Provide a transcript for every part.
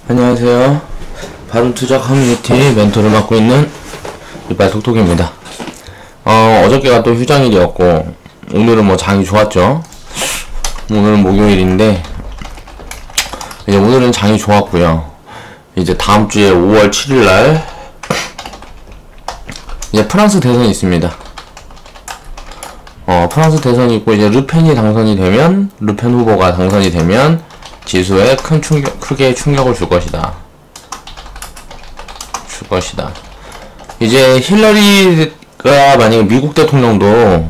안녕하세요. 바른투자 커뮤니티 멘토를 맡고 있는 이빨톡톡입니다. 어저께가 또 휴장일이었고 오늘은 뭐 장이 좋았죠. 오늘은 목요일인데 이제 오늘은 장이 좋았고요. 이제 다음 주에 5월 7일날 이제 프랑스 대선이 있습니다. 프랑스 대선이 있고 이제 르펜이 당선이 되면, 르펜 후보가 당선이 되면 지수에 크게 충격을 줄 것이다. 이제 힐러리가 만약에 미국 대통령도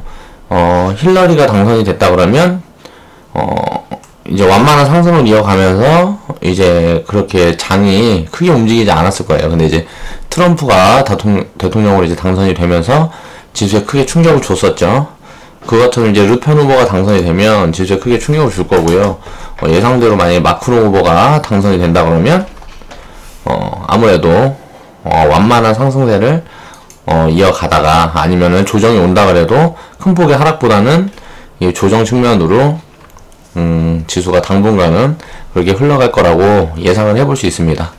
힐러리가 당선이 됐다 그러면 이제 완만한 상승을 이어가면서 이제 그렇게 장이 크게 움직이지 않았을 거예요. 근데 이제 트럼프가 대통령으로 이제 당선이 되면서 지수에 크게 충격을 줬었죠. 그것처럼 이제 르펜 후보가 당선이 되면 지수에 크게 충격을 줄 거고요. 예상대로 만약에 마크롱 후보가 당선이 된다 그러면 아무래도 완만한 상승세를 이어가다가 아니면은 조정이 온다 그래도 큰 폭의 하락보다는 이 조정 측면으로 지수가 당분간은 그렇게 흘러갈 거라고 예상을 해볼 수 있습니다.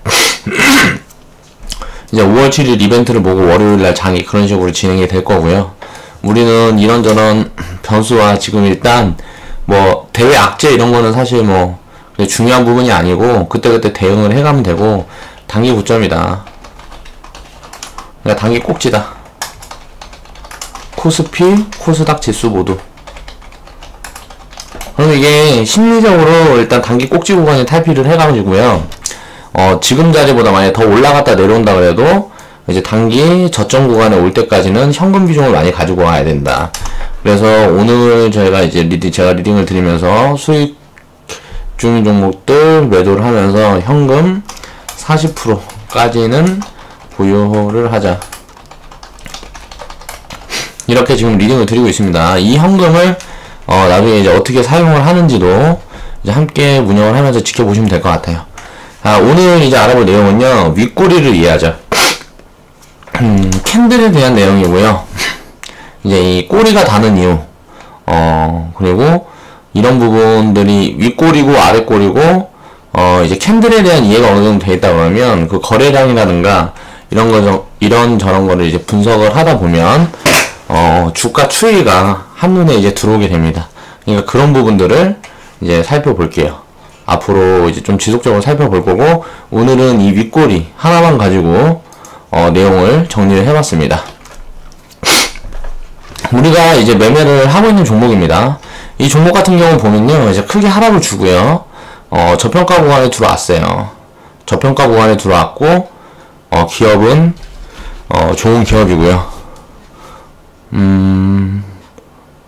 이제 5월 7일 이벤트를 보고 월요일날 장이 그런 식으로 진행이 될 거고요. 우리는 이런저런 변수와 지금 일단 뭐 대외 악재 이런 거는 사실 뭐 중요한 부분이 아니고 그때그때 대응을 해가면 되고 단기 고점이다. 그러니까 단기 꼭지다. 코스피, 코스닥 지수 모두. 그럼 이게 심리적으로 일단 단기 꼭지 구간에 탈피를 해가지고요. 지금 자리보다 만약에 더 올라갔다 내려온다 그래도 이제 단기 저점 구간에 올 때까지는 현금 비중을 많이 가지고 와야 된다. 그래서 오늘 저희가 이제 제가 리딩을 드리면서 수익 중인 종목들 매도를 하면서 현금 40%까지는 보유를 하자. 이렇게 지금 리딩을 드리고 있습니다. 이 현금을 나중에 이제 어떻게 사용을 하는지도 이제 함께 운영을 하면서 지켜보시면 될 것 같아요. 오늘 이제 알아볼 내용은요, 윗꼬리를 이해하자. 캔들에 대한 내용이고요. 이제 이 꼬리가 다는 이유, 그리고 이런 부분들이 윗꼬리고 아랫꼬리고, 이제 캔들에 대한 이해가 어느 정도 돼 있다 그러면 그 거래량이라든가 이런 저런 거를 이제 분석을 하다 보면, 주가 추이가 한눈에 이제 들어오게 됩니다. 그러니까 그런 부분들을 이제 살펴볼게요. 앞으로 이제 좀 지속적으로 살펴볼 거고, 오늘은 이 윗꼬리 하나만 가지고 내용을 정리를 해봤습니다. 우리가 이제 매매를 하고 있는 종목입니다. 이 종목 같은 경우 보면요, 이제 크게 하락을 주고요. 저평가 구간에 들어왔어요. 저평가 구간에 들어왔고, 기업은 좋은 기업이고요.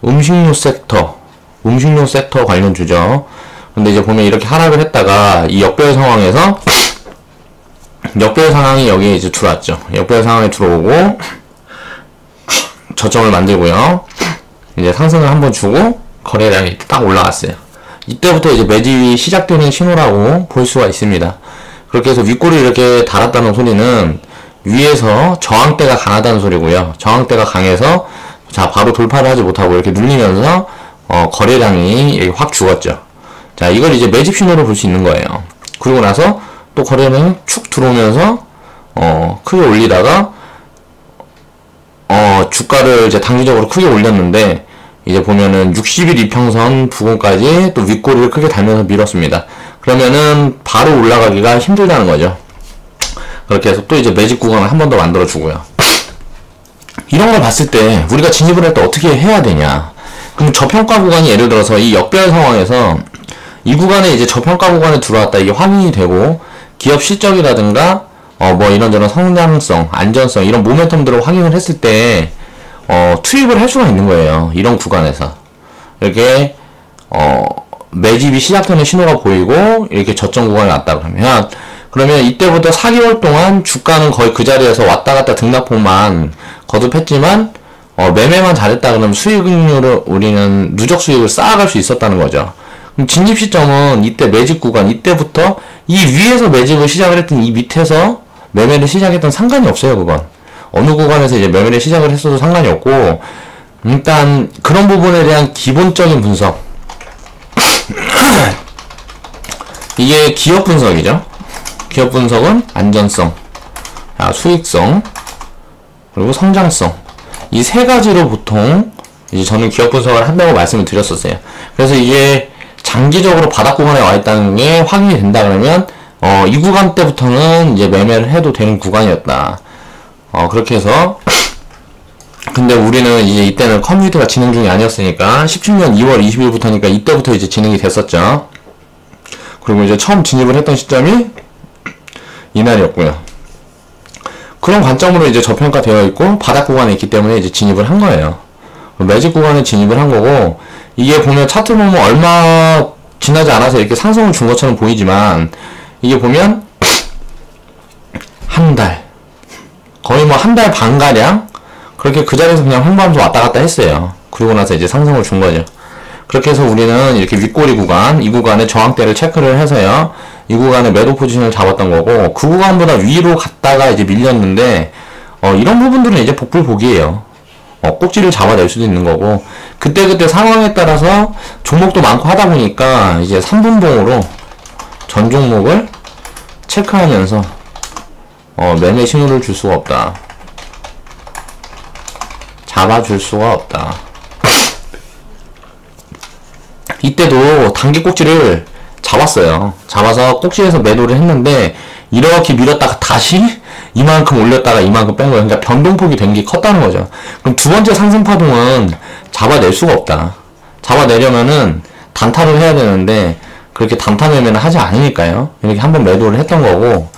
음식료 섹터 관련주죠. 근데 이제 보면 이렇게 하락을 했다가 이 역별 상황에서 역별 상황이 여기에 이제 들어왔죠. 역별 상황에 들어오고 저점을 만들고요. 이제 상승을 한번 주고 거래량이 딱 올라갔어요. 이때부터 이제 매집이 시작되는 신호라고 볼 수가 있습니다. 그렇게 해서 윗골이 이렇게 달았다는 소리는 위에서 저항대가 강하다는 소리고요. 저항대가 강해서 자 바로 돌파를 하지 못하고 이렇게 눌리면서 거래량이 확 죽었죠. 자 이걸 이제 매집 신호로 볼 수 있는 거예요. 그리고 나서 또 거래량이 축 들어오면서 크게 올리다가 주가를 이제 단기적으로 크게 올렸는데 이제 보면은 60일 이평선 부근까지 또 윗꼬리를 크게 달면서 밀었습니다. 그러면은 바로 올라가기가 힘들다는 거죠. 그렇게 해서 또 이제 매집 구간을 한 번 더 만들어 주고요. 이런 걸 봤을 때 우리가 진입을 할 때 어떻게 해야 되냐? 그럼 저평가 구간이 예를 들어서 이 역별 상황에서 이 구간에 이제 저평가 구간에 들어왔다 이게 확인이 되고 기업 실적이라든가 뭐 이런저런 성장성, 안전성 이런 모멘텀들을 확인을 했을 때 투입을 할 수가 있는 거예요. 이런 구간에서 이렇게 매집이 시작되는 신호가 보이고 이렇게 저점 구간에 왔다 그러면 이때부터 4개월 동안 주가는 거의 그 자리에서 왔다 갔다 등락폭만 거듭했지만 매매만 잘했다 그러면 수익률을 우리는 누적 수익을 쌓아갈 수 있었다는 거죠. 그럼 진입 시점은 이때 매집 구간, 이때부터 이 위에서 매집을 시작을 했던 이 밑에서 매매를 시작했던 상관이 없어요. 그건 어느 구간에서 이제 매매를 시작을 했어도 상관이 없고, 일단 그런 부분에 대한 기본적인 분석 이게 기업 분석이죠. 기업 분석은 안전성, 수익성, 그리고 성장성. 이 세 가지로 보통 이제 저는 기업 분석을 한다고 말씀을 드렸었어요. 그래서 이게 장기적으로 바닥 구간에 와 있다는 게 확인이 된다 그러면 이 구간 때부터는 이제 매매를 해도 되는 구간이었다. 그렇게 해서 근데 우리는 이제 이때는 커뮤니티가 진행 중이 아니었으니까 17년 2월 20일부터니까 이때부터 이제 진행이 됐었죠. 그리고 이제 처음 진입을 했던 시점이 이날이었고요. 그런 관점으로 이제 저평가되어 있고 바닥 구간에 있기 때문에 이제 진입을 한 거예요. 매직 구간에 진입을 한 거고, 이게 보면 차트 보면 얼마 지나지 않아서 이렇게 상승을 준 것처럼 보이지만 이게 보면 한 달, 거의 뭐 한 달 반가량 그렇게 그 자리에서 그냥 한밤도 왔다 갔다 했어요. 그리고 나서 이제 상승을 준 거죠. 그렇게 해서 우리는 이렇게 윗꼬리 구간, 이 구간의 저항대를 체크를 해서요, 이 구간에 매도 포지션을 잡았던 거고, 그 구간보다 위로 갔다가 이제 밀렸는데, 이런 부분들은 이제 복불복이에요. 꼭지를 잡아낼 수도 있는 거고, 그때그때 상황에 따라서 종목도 많고 하다 보니까 이제 3분봉으로 전 종목을 체크하면서 매매 신호를 줄 수가 없다. 잡아줄 수가 없다. 이때도 단기 꼭지를 잡았어요. 잡아서 꼭지에서 매도를 했는데 이렇게 밀었다가 다시 이만큼 올렸다가 이만큼 뺀 거예요. 그러니까 변동폭이 된 게 컸다는 거죠. 그럼 두 번째 상승 파동은 잡아낼 수가 없다. 잡아내려면은 단타를 해야 되는데 그렇게 단타 매매는 하지 않으니까요. 이렇게 한번 매도를 했던 거고,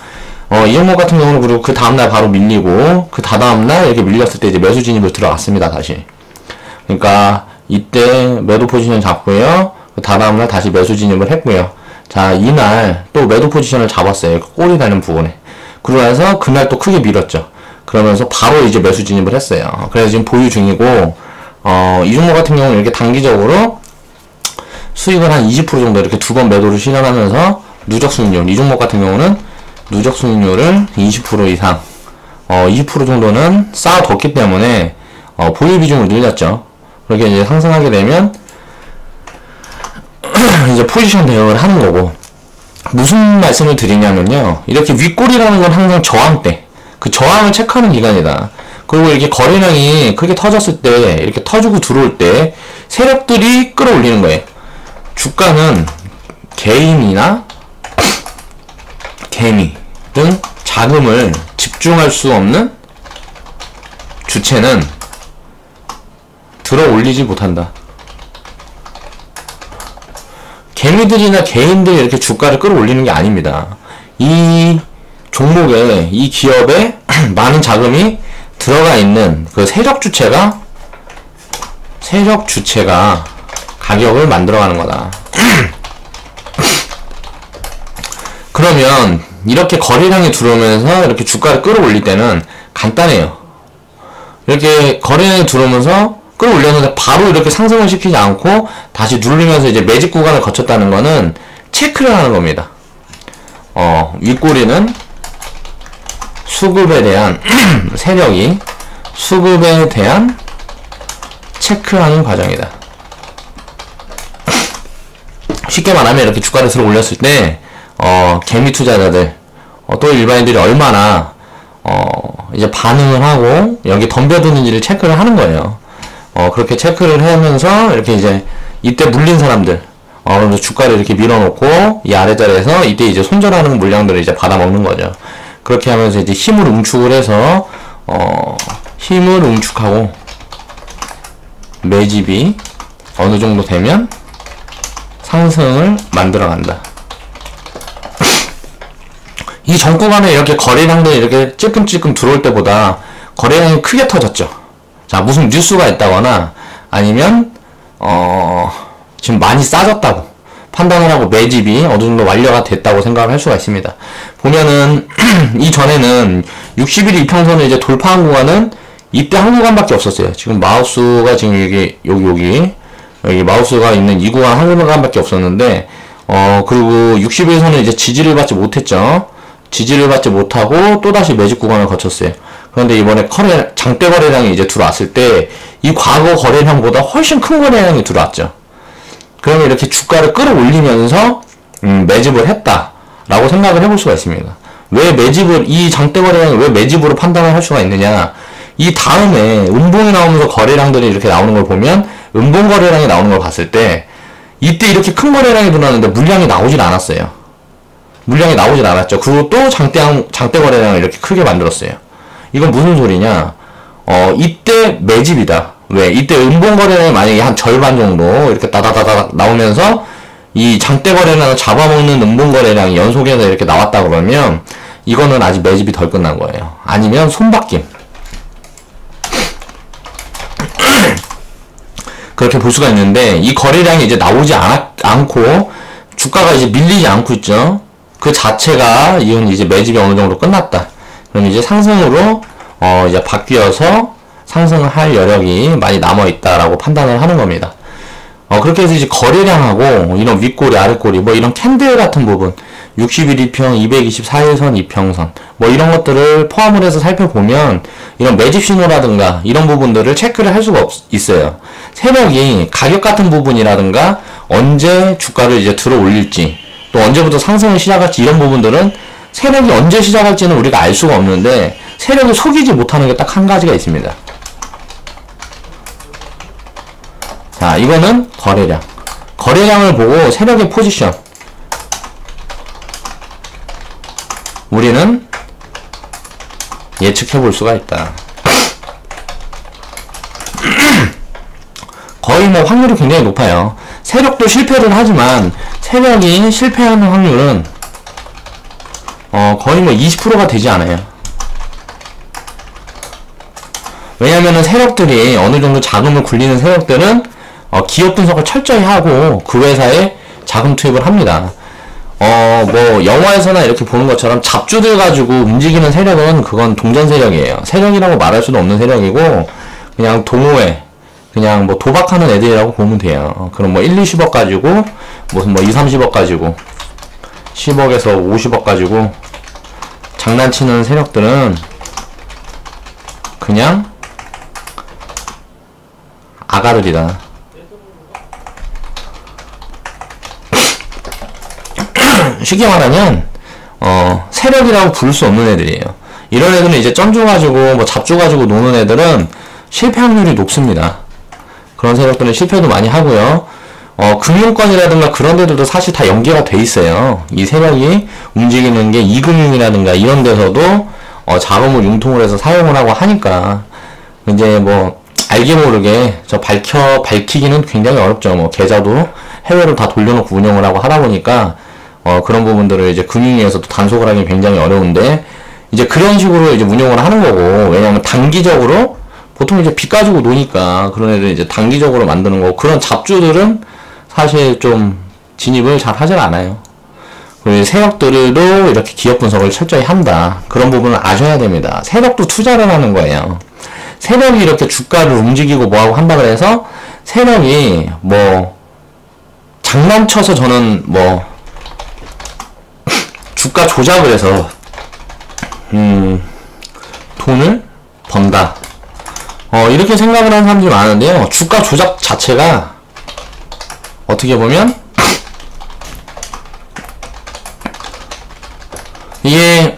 이 종목 같은 경우는 그리고 그 다음날 바로 밀리고 그 다다음날 이렇게 밀렸을 때 이제 매수 진입을 들어갔습니다. 다시. 그러니까 이때 매도 포지션 잡고요. 그 다다음날 다시 매수 진입을 했고요. 자, 이날 또 매도 포지션을 잡았어요. 꼬리 달린 부분에. 그러고 나서 그날 또 크게 밀었죠. 그러면서 바로 이제 매수 진입을 했어요. 그래서 지금 보유 중이고, 이 종목 같은 경우는 이렇게 단기적으로 수익을 한 20% 정도 이렇게 두 번 매도를 실현하면서 누적 수익률, 이 종목 같은 경우는 누적 수익률을 20% 이상, 20% 정도는 쌓아뒀기 때문에, 보유 비중을 늘렸죠. 그렇게 이제 상승하게 되면, 이제 포지션 대응을 하는 거고, 무슨 말씀을 드리냐면요, 이렇게 윗골이라는 건 항상 저항대, 그 저항을 체크하는 기간이다. 그리고 이렇게 거래량이 크게 터졌을 때, 이렇게 터지고 들어올 때 세력들이 끌어올리는 거예요. 주가는 개인이나 개미 등 자금을 집중할 수 없는 주체는 들어 올리지 못한다. 개미들이나 개인들이 이렇게 주가를 끌어올리는 게 아닙니다. 이 종목에, 이 기업에 많은 자금이 들어가 있는 그 세력 주체가 가격을 만들어가는 거다. 그러면 이렇게 거래량이 들어오면서 이렇게 주가를 끌어올릴 때는 간단해요. 이렇게 거래량이 들어오면서 끌어올렸는데 바로 이렇게 상승을 시키지 않고 다시 누르면서 이제 매직 구간을 거쳤다는 거는 체크를 하는 겁니다. 윗꼬리는 수급에 대한 세력이 수급에 대한 체크하는 과정이다. 쉽게 말하면 이렇게 주가를 들어 올렸을 때 개미 투자자들, 또 일반인들이 얼마나 이제 반응을 하고 여기 덤벼드는지를 체크를 하는 거예요. 그렇게 체크를 하면서 이렇게 이제 이때 물린 사람들, 그래서 주가를 이렇게 밀어놓고 이 아래자리에서 이때 이제 손절하는 물량들을 이제 받아먹는 거죠. 그렇게 하면서 이제 힘을 응축을 해서 힘을 응축하고 매집이 어느 정도 되면 상승을 만들어간다. 이 전 구간에 이렇게 거래량들이 이렇게 찔끔찔끔 들어올 때보다 거래량이 크게 터졌죠. 자, 무슨 뉴스가 있다거나 아니면 지금 많이 싸졌다고 판단을 하고 매집이 어느 정도 완료가 됐다고 생각을 할 수가 있습니다. 보면은 이전에는 60일 이평선을 이제 돌파한 구간은 이때 한 구간밖에 없었어요. 지금 마우스가 지금 여기 마우스가 있는 이 구간 한 구간밖에 없었는데, 그리고 60일선은 이제 지지를 받지 못했죠. 지지를 받지 못하고 또다시 매집 구간을 거쳤어요. 그런데 이번에 장대 거래량이 이제 들어왔을 때 이 과거 거래량보다 훨씬 큰 거래량이 들어왔죠. 그러면 이렇게 주가를 끌어올리면서 매집을 했다라고 생각을 해볼 수가 있습니다. 왜 매집을, 이 장대 거래량이 왜 매집으로 판단을 할 수가 있느냐. 이 다음에 음봉이 나오면서 거래량들이 이렇게 나오는 걸 보면 음봉 거래량이 나오는 걸 봤을 때 이때 이렇게 큰 거래량이 들어왔는데 물량이 나오질 않았어요. 물량이 나오질 않았죠. 그리고 또 장대 거래량을 이렇게 크게 만들었어요. 이건 무슨 소리냐? 이때 매집이다. 왜? 이때 음봉 거래량이 만약에 한 절반 정도 이렇게 다다다다 나오면서 이 장대 거래량을 잡아먹는 음봉 거래량이 연속해서 이렇게 나왔다 그러면 이거는 아직 매집이 덜 끝난 거예요. 아니면 손바뀜. 그렇게 볼 수가 있는데 이 거래량이 이제 나오지 않고 주가가 이제 밀리지 않고 있죠. 그 자체가 이건 이제 매집이 어느 정도 끝났다. 그럼 이제 상승으로 이제 바뀌어서 상승을 할 여력이 많이 남아 있다라고 판단을 하는 겁니다. 그렇게 해서 이제 거래량하고 이런 윗꼬리, 아랫꼬리, 뭐 이런 캔들 같은 부분, 60일 2평, 224일선, 이평선, 뭐 이런 것들을 포함을 해서 살펴보면 이런 매집 신호라든가 이런 부분들을 체크를 할 수가 있어요. 세력이 가격 같은 부분이라든가 언제 주가를 이제 들어 올릴지 또 언제부터 상승을 시작할지 이런 부분들은 세력이 언제 시작할지는 우리가 알 수가 없는데 세력이 속이지 못하는 게 딱 한 가지가 있습니다. 자, 이거는 거래량. 거래량을 보고 세력의 포지션. 우리는 예측해 볼 수가 있다. 거의 뭐 확률이 굉장히 높아요. 세력도 실패를 하지만 세력이 실패하는 확률은 거의 뭐 20%가 되지 않아요. 왜냐면은 세력들이 어느 정도 자금을 굴리는 세력들은 기업 분석을 철저히 하고 그 회사에 자금 투입을 합니다. 뭐 영화에서나 이렇게 보는 것처럼 잡주들 가지고 움직이는 세력은 그건 동전 세력이에요. 세력이라고 말할 수도 없는 세력이고 그냥 동호회, 그냥 뭐 도박하는 애들이라고 보면 돼요. 그럼 뭐 1, 20억 가지고 무슨 뭐 2, 30억 가지고 10억에서 50억 가지고 장난치는 세력들은 그냥 아가들이다. 쉽게 말하면 세력이라고 부를 수 없는 애들이에요. 이런 애들은 이제 쩐주 가지고 뭐 잡주 가지고 노는 애들은 실패 확률이 높습니다. 그런 세력들은 실패도 많이 하고요. 금융권이라든가 그런 데들도 사실 다 연계가 돼 있어요. 이 세력이 움직이는 게 이금융이라든가 이런 데서도 자금을 융통을 해서 사용을 하고 하니까 이제 뭐 알게 모르게 밝히기는 굉장히 어렵죠. 뭐 계좌도 해외로 다 돌려놓고 운영을 하고 하다 보니까 그런 부분들을 이제 금융위에서도 단속을 하기 굉장히 어려운데 이제 그런 식으로 이제 운영을 하는 거고, 왜냐하면 단기적으로 보통 이제 빚 가지고 노니까 그런 애들 이제 단기적으로 만드는 거고, 그런 잡주들은 사실 좀 진입을 잘 하질 않아요. 그리고 세력들도 이렇게 기업 분석을 철저히 한다. 그런 부분을 아셔야 됩니다. 세력도 투자를 하는 거예요. 세력이 이렇게 주가를 움직이고 뭐하고 한다 그래서 세력이 뭐 장난쳐서 저는 뭐 주가 조작을 해서 돈을 번다 이렇게 생각을 하는 사람들이 많은데요. 주가 조작 자체가 어떻게 보면 이게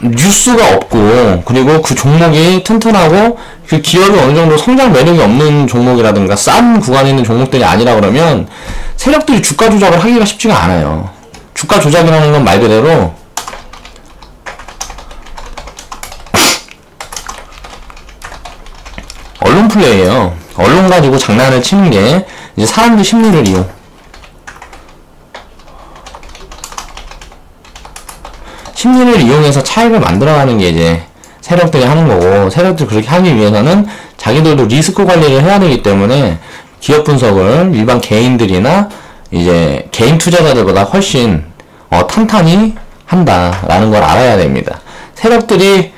뉴스가 없고, 그리고 그 종목이 튼튼하고 그 기업이 어느 정도 성장 매력이 없는 종목이라든가 싼 구간에 있는 종목들이 아니라 그러면 세력들이 주가 조작을 하기가 쉽지가 않아요. 주가 조작이라는 건 말 그대로 언론 플레이예요. 언론 가지고 장난을 치는 게 이제 사람들 심리를 이용. 심리를 이용해서 차익을 만들어가는 게 이제 세력들이 하는 거고, 세력들이 그렇게 하기 위해서는 자기들도 리스크 관리를 해야 되기 때문에 기업 분석을 일반 개인들이나 이제 개인 투자자들보다 훨씬 탄탄히 한다라는 걸 알아야 됩니다. 세력들이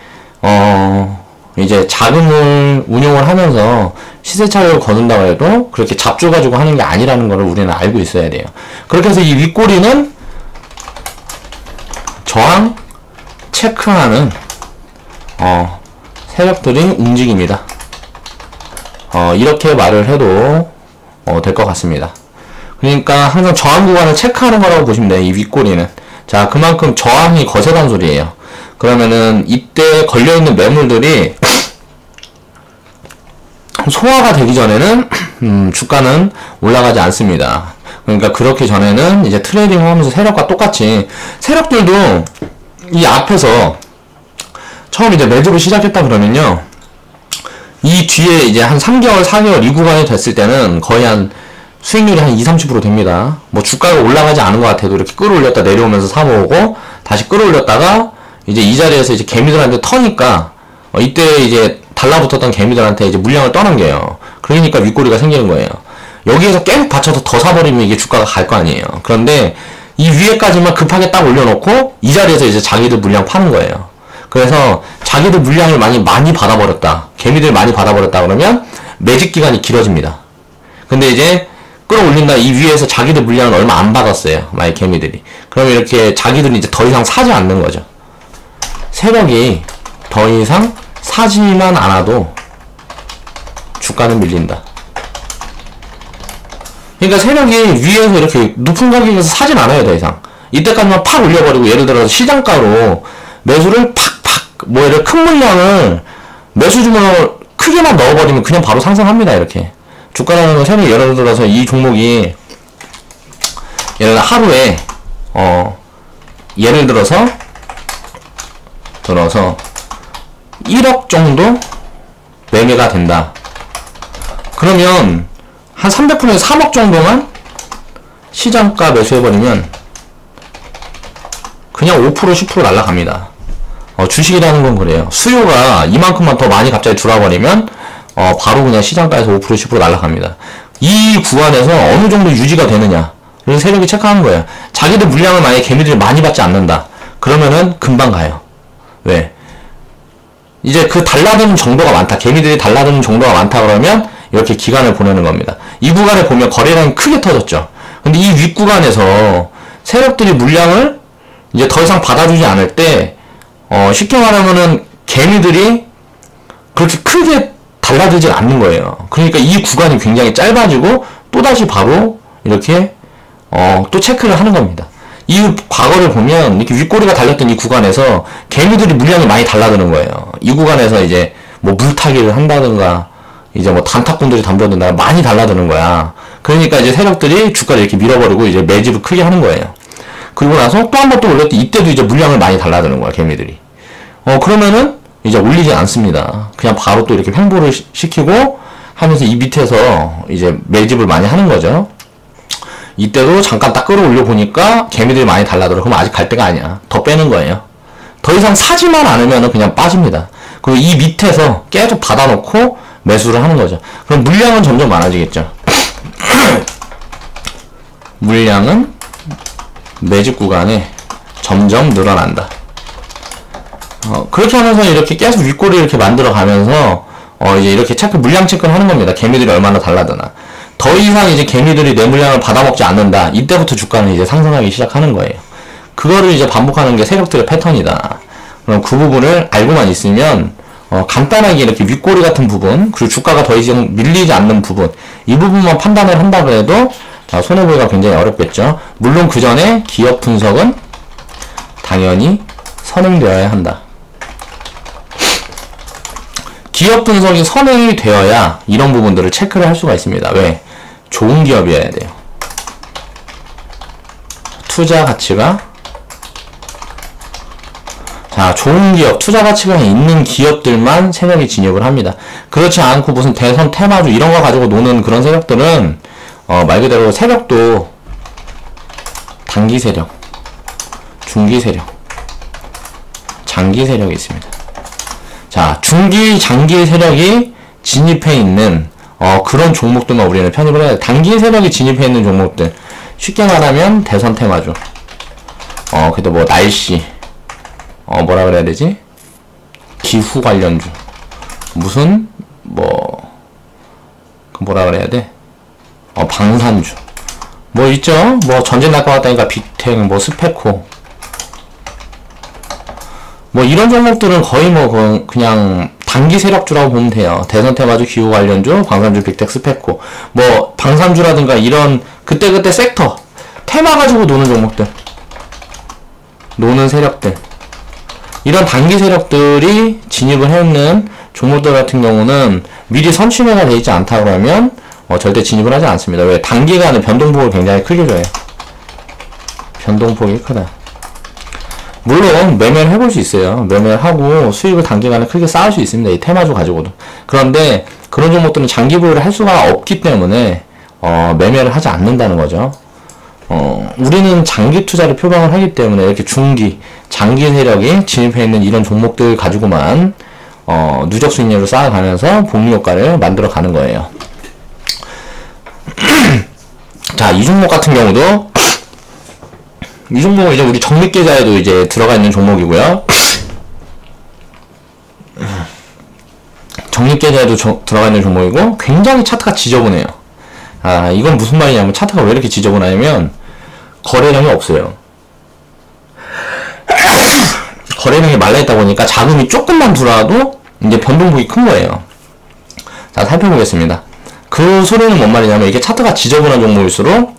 이제 자금을 운용을 하면서 시세 차익을 거둔다고 해도 그렇게 잡주 가지고 하는 게 아니라는 걸 우리는 알고 있어야 돼요. 그렇게 해서 이 윗꼬리는 저항 체크하는 세력들이 움직입니다. 이렇게 말을 해도 될 것 같습니다. 그러니까 항상 저항 구간을 체크하는 거라고 보시면 돼요. 이 윗꼬리는. 자, 그만큼 저항이 거세단 소리예요. 그러면은 이때 걸려있는 매물들이 소화가 되기 전에는 주가는 올라가지 않습니다. 그러니까 그렇게 전에는 이제 트레이딩 하면서 세력과 똑같이 세력들도 이 앞에서 처음 이제 매집을 시작했다 그러면요, 이 뒤에 이제 한 3개월, 4개월 이 구간이 됐을 때는 거의 한 수익률이 한 20-30% 됩니다. 뭐 주가가 올라가지 않은 것 같아도 이렇게 끌어올렸다 내려오면서 사모으고 다시 끌어올렸다가 이제 이 자리에서 이제 개미들한테 터니까 이때 이제 달라붙었던 개미들한테 이제 물량을 떠넘겨요. 그러니까 윗꼬리가 생기는 거예요. 여기에서 계속 받쳐서 더 사버리면 이게 주가가 갈 거 아니에요. 그런데 이 위에까지만 급하게 딱 올려놓고 이 자리에서 이제 자기들 물량 파는 거예요. 그래서 자기들 물량을 많이 받아버렸다, 개미들 많이 받아버렸다 그러면 매집 기간이 길어집니다. 근데 이제 끌어올린다, 이 위에서 자기들 물량을 얼마 안 받았어요, 만약 개미들이. 그러면 이렇게 자기들은 이제 더 이상 사지 않는 거죠. 세력이 더 이상 사지만 않아도 주가는 밀린다. 그러니까 세력이 위에서 이렇게 높은 가격에서 사진 않아요, 더 이상. 이때까지만 팍 올려버리고, 예를 들어서 시장가로 매수를 팍팍, 뭐 이렇게 큰 물량을 매수 주문을 크게만 넣어버리면 그냥 바로 상승합니다, 이렇게. 주가라는 건 세력이 예를 들어서 이 종목이, 예를 들어 하루에, 예를 들어서 1억 정도 매매가 된다. 그러면 한 300%에서 3억 정도만 시장가 매수해버리면 그냥 5% 10% 날라갑니다. 주식이라는 건 그래요. 수요가 이만큼만 더 많이 갑자기 줄어버리면 바로 그냥 시장가에서 5% 10% 날라갑니다. 이 구간에서 어느 정도 유지가 되느냐, 그래서 세력이 체크하는 거예요. 자기들 물량을 만약에 개미들이 많이 받지 않는다 그러면은 금방 가요. 왜? 이제 그 달라드는 정도가 많다, 개미들이 달라드는 정도가 많다 그러면 이렇게 기간을 보내는 겁니다. 이 구간에 보면 거래량이 크게 터졌죠. 근데 이 윗구간에서 세력들이 물량을 이제 더 이상 받아주지 않을 때, 쉽게 말하면은 개미들이 그렇게 크게 달라들지 않는 거예요. 그러니까 이 구간이 굉장히 짧아지고 또다시 바로 이렇게 또 체크를 하는 겁니다. 이 과거를 보면 이렇게 윗꼬리가 달렸던 이 구간에서 개미들이 물량이 많이 달라드는 거예요. 이 구간에서 이제 뭐 물타기를 한다든가 이제 뭐 단타꾼들이 덤벼든다, 많이 달라드는 거야. 그러니까 이제 세력들이 주가를 이렇게 밀어버리고 이제 매집을 크게 하는 거예요. 그리고 나서 또 한 번 또 올렸을 때 이때도 이제 물량을 많이 달라드는 거야, 개미들이. 그러면은 이제 올리지 않습니다. 그냥 바로 또 이렇게 횡보를 시키고 하면서 이 밑에서 이제 매집을 많이 하는 거죠. 이때도 잠깐 딱 끌어올려 보니까 개미들이 많이 달라들어. 그럼 아직 갈 때가 아니야. 더 빼는 거예요. 더 이상 사지만 않으면 그냥 빠집니다. 그리고 이 밑에서 계속 받아놓고 매수를 하는 거죠. 그럼 물량은 점점 많아지겠죠. 물량은 매집 구간에 점점 늘어난다. 그렇게 하면서 이렇게 계속 윗꼬리 이렇게 만들어 가면서 이제 이렇게 물량 체크를 하는 겁니다. 개미들이 얼마나 달라드나. 더 이상 이제 개미들이 내 물량을 받아먹지 않는다. 이때부터 주가는 이제 상승하기 시작하는 거예요. 그거를 이제 반복하는 게 세력들의 패턴이다. 그럼 그 부분을 알고만 있으면 간단하게 이렇게 윗꼬리 같은 부분, 그리고 주가가 더 이상 밀리지 않는 부분, 이 부분만 판단을 한다 그래도 손해보기가 굉장히 어렵겠죠. 물론 그 전에 기업 분석은 당연히 선행되어야 한다. 기업 분석이 선행이 되어야 이런 부분들을 체크를 할 수가 있습니다. 왜? 좋은 기업이어야 돼요. 투자 가치가, 자, 좋은 기업, 투자 가치가 있는 기업들만 세력이 진입을 합니다. 그렇지 않고 무슨 대선, 테마주 이런 거 가지고 노는 그런 세력들은 말 그대로 세력도 단기 세력, 중기 세력, 장기 세력이 있습니다. 자, 중기, 장기 세력이 진입해 있는 그런 종목들만 우리는 편입을 해야 돼. 단기 세력이 진입해 있는 종목들, 쉽게 말하면 대선 테마주, 그래도 뭐 날씨, 뭐라 그래야 되지? 기후 관련주, 무슨 뭐라 그래야 돼? 방산주, 뭐 있죠? 뭐 전쟁 날 것 같다니까 빅텍, 뭐 스페코, 뭐 이런 종목들은 거의 뭐 그냥 단기 세력주라고 보면 돼요. 대선 테마주, 기후 관련주, 방산주, 빅텍, 스페코. 뭐 방산주라든가 이런 그때그때 섹터 테마 가지고 노는 종목들, 노는 세력들, 이런 단기 세력들이 진입을 해있는 종목들 같은 경우는 미리 선취매가 되어 있지 않다 그러면 절대 진입을 하지 않습니다. 왜? 단기간에 변동폭을 굉장히 크게 줘요. 변동폭이 크다. 물론 매매를 해볼 수 있어요. 매매를 하고 수익을 단기간에 크게 쌓을 수 있습니다. 이 테마주 가지고도. 그런데 그런 종목들은 장기 보유를 할 수가 없기 때문에 매매를 하지 않는다는 거죠. 우리는 장기 투자를 표방을 하기 때문에 이렇게 중기, 장기 세력이 진입해 있는 이런 종목들 가지고만 누적 수익률을 쌓아가면서 복리 효과를 만들어 가는 거예요. 자, 이 종목 같은 경우도 이 종목은 이제 우리 적립계좌에도 이제 들어가 있는 종목이고요. 적립계좌에도 들어가 있는 종목이고 굉장히 차트가 지저분해요. 아, 이건 무슨 말이냐면 차트가 왜 이렇게 지저분하냐면 거래량이 없어요. 거래량이 말라있다 보니까 자금이 조금만 들어와도 이제 변동폭이 큰 거예요. 자, 살펴보겠습니다. 그 소리는 뭔 말이냐면 이게 차트가 지저분한 종목일수록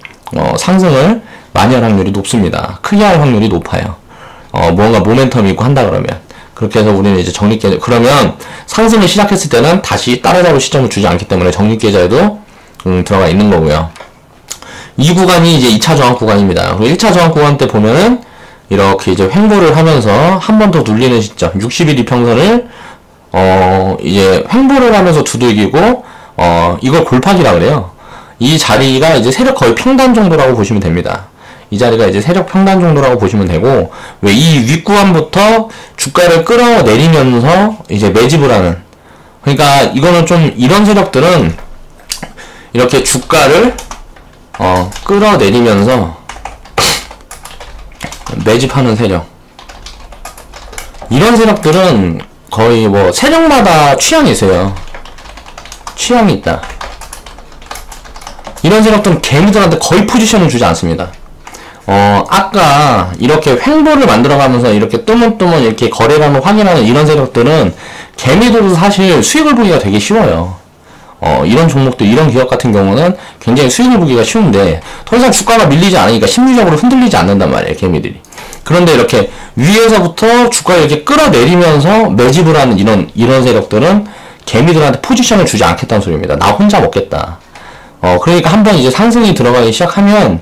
상승을 많이 할 확률이 높습니다. 크게 할 확률이 높아요. 뭔가 모멘텀이 있고 한다 그러면. 그렇게 해서 우리는 이제 적립계좌, 그러면 상승을 시작했을 때는 다시 따라잡을 시점을 주지 않기 때문에 적립계좌에도 들어가 있는 거고요. 이 구간이 이제 2차 저항 구간입니다. 1차 저항 구간 때 보면은 이렇게 이제 횡보를 하면서 한 번 더 눌리는 시점, 60일 이평선을 이제 횡보를 하면서 두들기고 이걸 골파기라 그래요. 이 자리가 이제 세력 거의 평단 정도라고 보시면 됩니다. 이 자리가 이제 세력 평단 정도라고 보시면 되고, 왜 이 윗구간부터 주가를 끌어내리면서 이제 매집을 하는, 그러니까 이거는 좀 이런 세력들은 이렇게 주가를 끌어내리면서 매집하는 세력, 이런 세력들은 거의 뭐 세력마다 취향이 있어요. 취향이 있다. 이런 세력들은 개미들한테 거의 포지션을 주지 않습니다. 아까 이렇게 횡보를 만들어가면서 이렇게 뜨문뜨문 이렇게 거래량을 확인하는 이런 세력들은 개미들도 사실 수익을 보기가 되게 쉬워요. 이런 종목들, 이런 기업 같은 경우는 굉장히 수익을 보기가 쉬운데 더 이상 주가가 밀리지 않으니까 심리적으로 흔들리지 않는단 말이에요, 개미들이. 그런데 이렇게 위에서부터 주가를 이렇게 끌어내리면서 매집을 하는 이런 세력들은 개미들한테 포지션을 주지 않겠다는 소리입니다. 나 혼자 먹겠다. 그러니까 한번 이제 상승이 들어가기 시작하면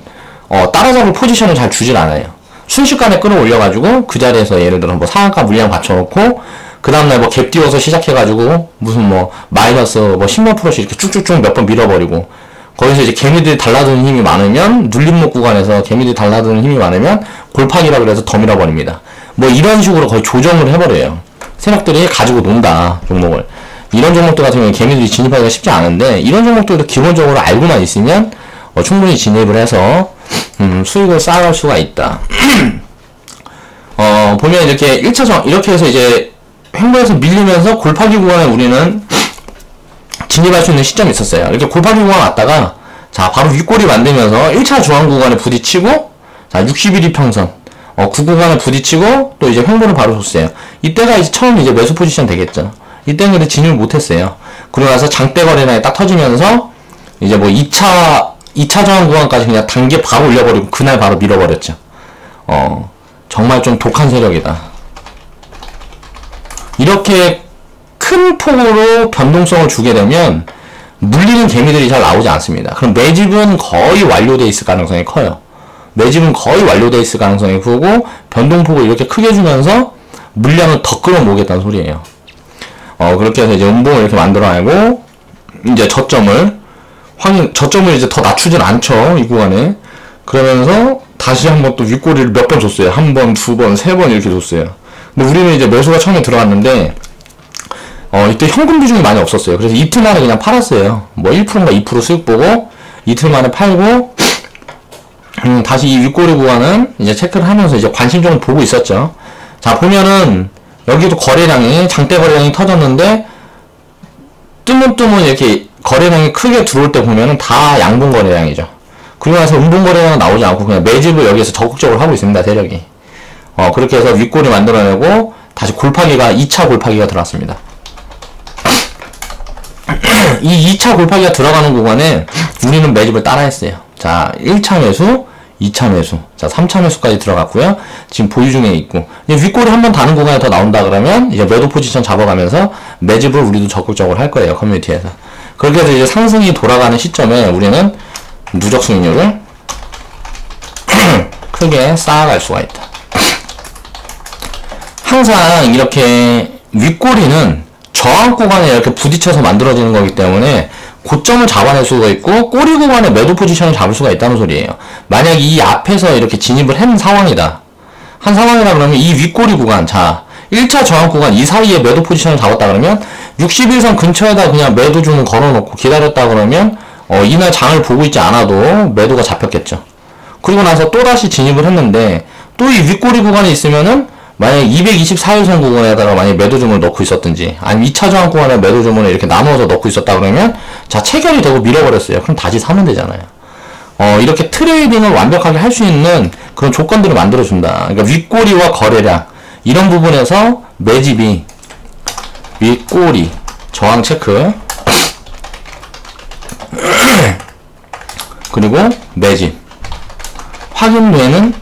따라잡을 포지션을 잘 주질 않아요. 순식간에 끌어올려가지고 그 자리에서 예를 들어 뭐 상한가 물량 받쳐놓고 그 다음날 뭐 갭 띄워서 시작해가지고 무슨 뭐 마이너스 뭐 10몇 프로씩 이렇게 쭉쭉쭉 몇 번 밀어버리고, 거기서 이제 개미들이 달라드는 힘이 많으면, 눌림목 구간에서 개미들이 달라드는 힘이 많으면 골판이라 그래서 더 밀어버립니다. 뭐 이런 식으로 거의 조정을 해버려요. 세력들이 가지고 논다, 종목을. 이런 종목들 같은 경우는 개미들이 진입하기가 쉽지 않은데, 이런 종목들도 기본적으로 알고만 있으면 충분히 진입을 해서 수익을 쌓아갈 수가 있다. 보면 이렇게 1차전 이렇게 해서 이제 횡보에서 밀리면서 골파기 구간에 우리는 진입할 수 있는 시점이 있었어요. 이렇게 골파기 구간 왔다가 자 바로 윗골이 만들면서 1차 저항 구간에 부딪히고, 자 60일 이평선 그 구간에 부딪히고 또 이제 횡보를 바로 줬어요. 이때가 이제 처음 이제 매수 포지션 되겠죠. 이때는 근데 진입을 못했어요. 그러고 나서 장대 거래량이 딱 터지면서 이제 뭐 2차 저항 구간까지 그냥 단계 바로 올려버리고 그날 바로 밀어버렸죠. 정말 좀 독한 세력이다. 이렇게 큰 폭으로 변동성을 주게 되면 물리는 개미들이 잘 나오지 않습니다. 그럼 매집은 거의 완료되어 있을 가능성이 커요. 매집은 거의 완료되어 있을 가능성이 크고, 변동폭을 이렇게 크게 주면서 물량을 더 끌어모으겠다는 소리예요. 그렇게 해서 이제 음봉을 이렇게 만들어내고, 이제 저점을 이제 더 낮추진 않죠, 이 구간에. 그러면서 다시 한번 또 윗꼬리를 몇 번 줬어요. 한 번, 두 번, 세 번 이렇게 줬어요. 근데 우리는 이제 매수가 처음에 들어갔는데, 이때 현금 비중이 많이 없었어요. 그래서 이틀 만에 그냥 팔았어요. 뭐 1%인가 2% 수익 보고, 이틀 만에 팔고, 다시 이 윗꼬리 구간은 이제 체크를 하면서 이제 관심적으로 보고 있었죠. 자, 보면은, 여기도 거래량이, 장대 거래량이 터졌는데, 뜨문뜨문 이렇게 거래량이 크게 들어올 때 보면은 다 양분 거래량이죠. 그러고 나서 음분 거래량은 나오지 않고 그냥 매집을 여기에서 적극적으로 하고 있습니다, 세력이. 그렇게 해서 윗골이 만들어내고, 다시 골파기가, 2차 골파기가 들어왔습니다. 이 2차 골파기가 들어가는 구간에 우리는 매집을 따라 했어요. 자, 1차 매수, 2차 매수. 자, 3차 매수까지 들어갔고요. 지금 보유 중에 있고. 이제 윗골이 한번 다른 구간에 더 나온다 그러면 이제 매도 포지션 잡아가면서 매집을 우리도 적극적으로 할 거예요. 커뮤니티에서. 그렇게 해서 이제 상승이 돌아가는 시점에 우리는 누적 수익률을 크게 쌓아갈 수가 있다. 항상 이렇게 윗꼬리는 저항 구간에 이렇게 부딪혀서 만들어지는 거기 때문에 고점을 잡아낼 수가 있고 꼬리 구간에 매도 포지션을 잡을 수가 있다는 소리예요. 만약 이 앞에서 이렇게 진입을 한 상황이다. 한 상황이라 그러면 이 윗꼬리 구간, 자 1차 저항 구간 이 사이에 매도 포지션을 잡았다 그러면 61선 근처에다 그냥 매도 주문 걸어놓고 기다렸다 그러면 이날 장을 보고 있지 않아도 매도가 잡혔겠죠. 그리고 나서 또다시 진입을 했는데 또 이 윗꼬리 구간에 있으면은 만약 224일선 구간에다가 만약 매도 주문을 넣고 있었든지 아니면 2차 저항 구간에 매도 주문을 이렇게 나누어서 넣고 있었다 그러면 자 체결이 되고 밀어버렸어요. 그럼 다시 사면 되잖아요. 이렇게 트레이딩을 완벽하게 할 수 있는 그런 조건들을 만들어준다. 그러니까 윗꼬리와 거래량 이런 부분에서 매집이 윗꼬리 저항 체크 그리고 매집 확인되는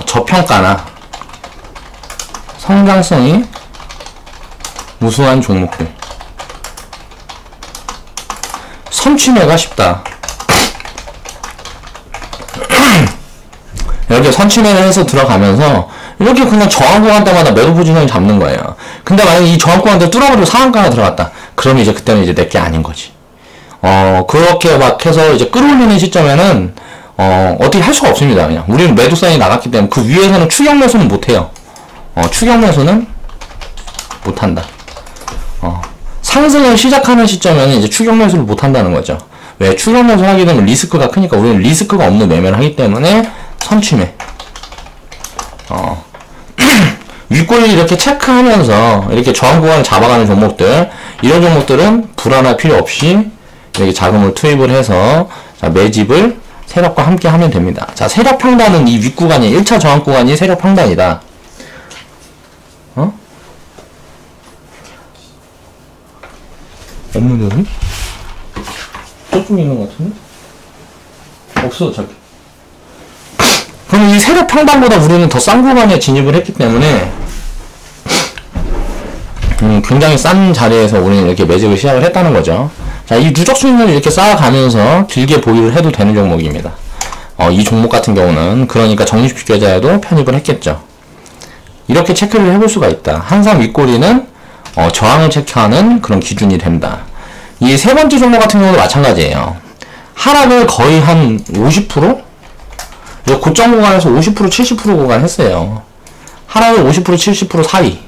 저평가나 성장성이 우수한 종목들 선취매가 쉽다. 이렇게 선취매를 해서 들어가면서 이렇게 그냥 저항 구간 때마다 매도 포지션을 잡는 거예요. 근데 만약에 이 저항 구간도 뚫어버리고 상한가가 들어갔다. 그러면 이제 그때는 이제 내게 아닌 거지. 그렇게 막 해서 이제 끌어올리는 시점에는 어떻게 할 수가 없습니다. 그냥 우리는 매도 사인이 나갔기 때문에 그 위에서는 추격 매수는 못해요. 추격 매수는 못한다. 상승을 시작하는 시점에는 이제 추격 매수를 못한다는 거죠. 왜? 추격 매수 하게 되면 리스크가 크니까 우리는 리스크가 없는 매매를 하기 때문에 선취매. 윗꼬리를 이렇게 체크하면서 이렇게 저항 구간을 잡아가는 종목들, 이런 종목들은 불안할 필요 없이 이렇게 자금을 투입을 해서 자, 매집을 세력과 함께 하면 됩니다. 자, 세력 평단은 이 윗구간이 1차 저항 구간이 세력 평단이다. 없는데 여기? 저쪽에 있는 것 같은데? 없어 저기. 그럼 이 세력 평단보다 우리는 더 싼 구간에 진입을 했기 때문에 굉장히 싼 자리에서 우리는 이렇게 매집을 시작을 했다는 거죠. 자, 이 누적 수익률을 이렇게 쌓아가면서 길게 보유를 해도 되는 종목입니다. 이 종목 같은 경우는 그러니까 적립식 계좌에도 편입을 했겠죠. 이렇게 체크를 해볼 수가 있다. 항상 윗꼬리는 저항을 체크하는 그런 기준이 된다. 이 세 번째 종목 같은 경우도 마찬가지예요. 하락을 거의 한 50%? 고점 구간에서 50%, 70% 구간 했어요. 하락을 50%, 70% 사이.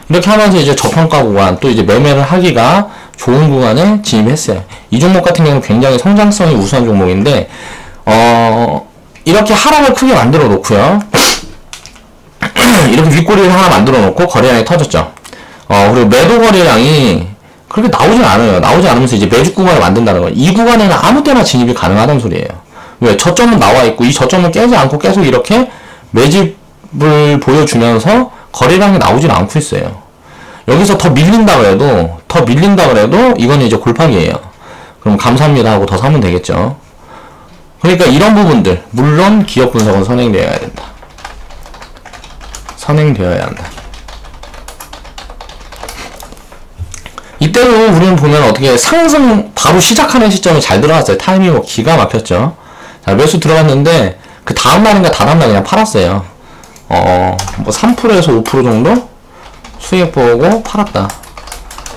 이렇게 하면서 이제 저평가 구간, 또 이제 매매를 하기가 좋은 구간에 진입했어요. 이 종목 같은 경우는 굉장히 성장성이 우수한 종목인데, 이렇게 하락을 크게 만들어 놓고요. 이렇게 윗꼬리를 하나 만들어 놓고 거래량이 터졌죠. 그리고 매도 거래량이 그렇게 나오진 않아요. 나오지 않으면서 이제 매집 구간을 만든다는 거예요. 이 구간에는 아무 때나 진입이 가능하다는 소리예요. 왜? 저점은 나와 있고 이 저점을 깨지 않고 계속 이렇게 매집을 보여주면서 거래량이 나오질 않고 있어요. 여기서 더 밀린다 그래도 이건 이제 골판이에요. 그럼 감사합니다 하고 더 사면 되겠죠. 그러니까 이런 부분들, 물론 기업 분석은 선행되어야 된다. 선행되어야 한다. 이때도 우리는 보면 어떻게 상승 바로 시작하는 시점이 잘 들어갔어요. 타이밍이 뭐 기가 막혔죠. 자, 매수 들어갔는데 그 다음날인가 다다음날 그냥 팔았어요. 뭐 3%에서 5% 정도 수익 보고 팔았다.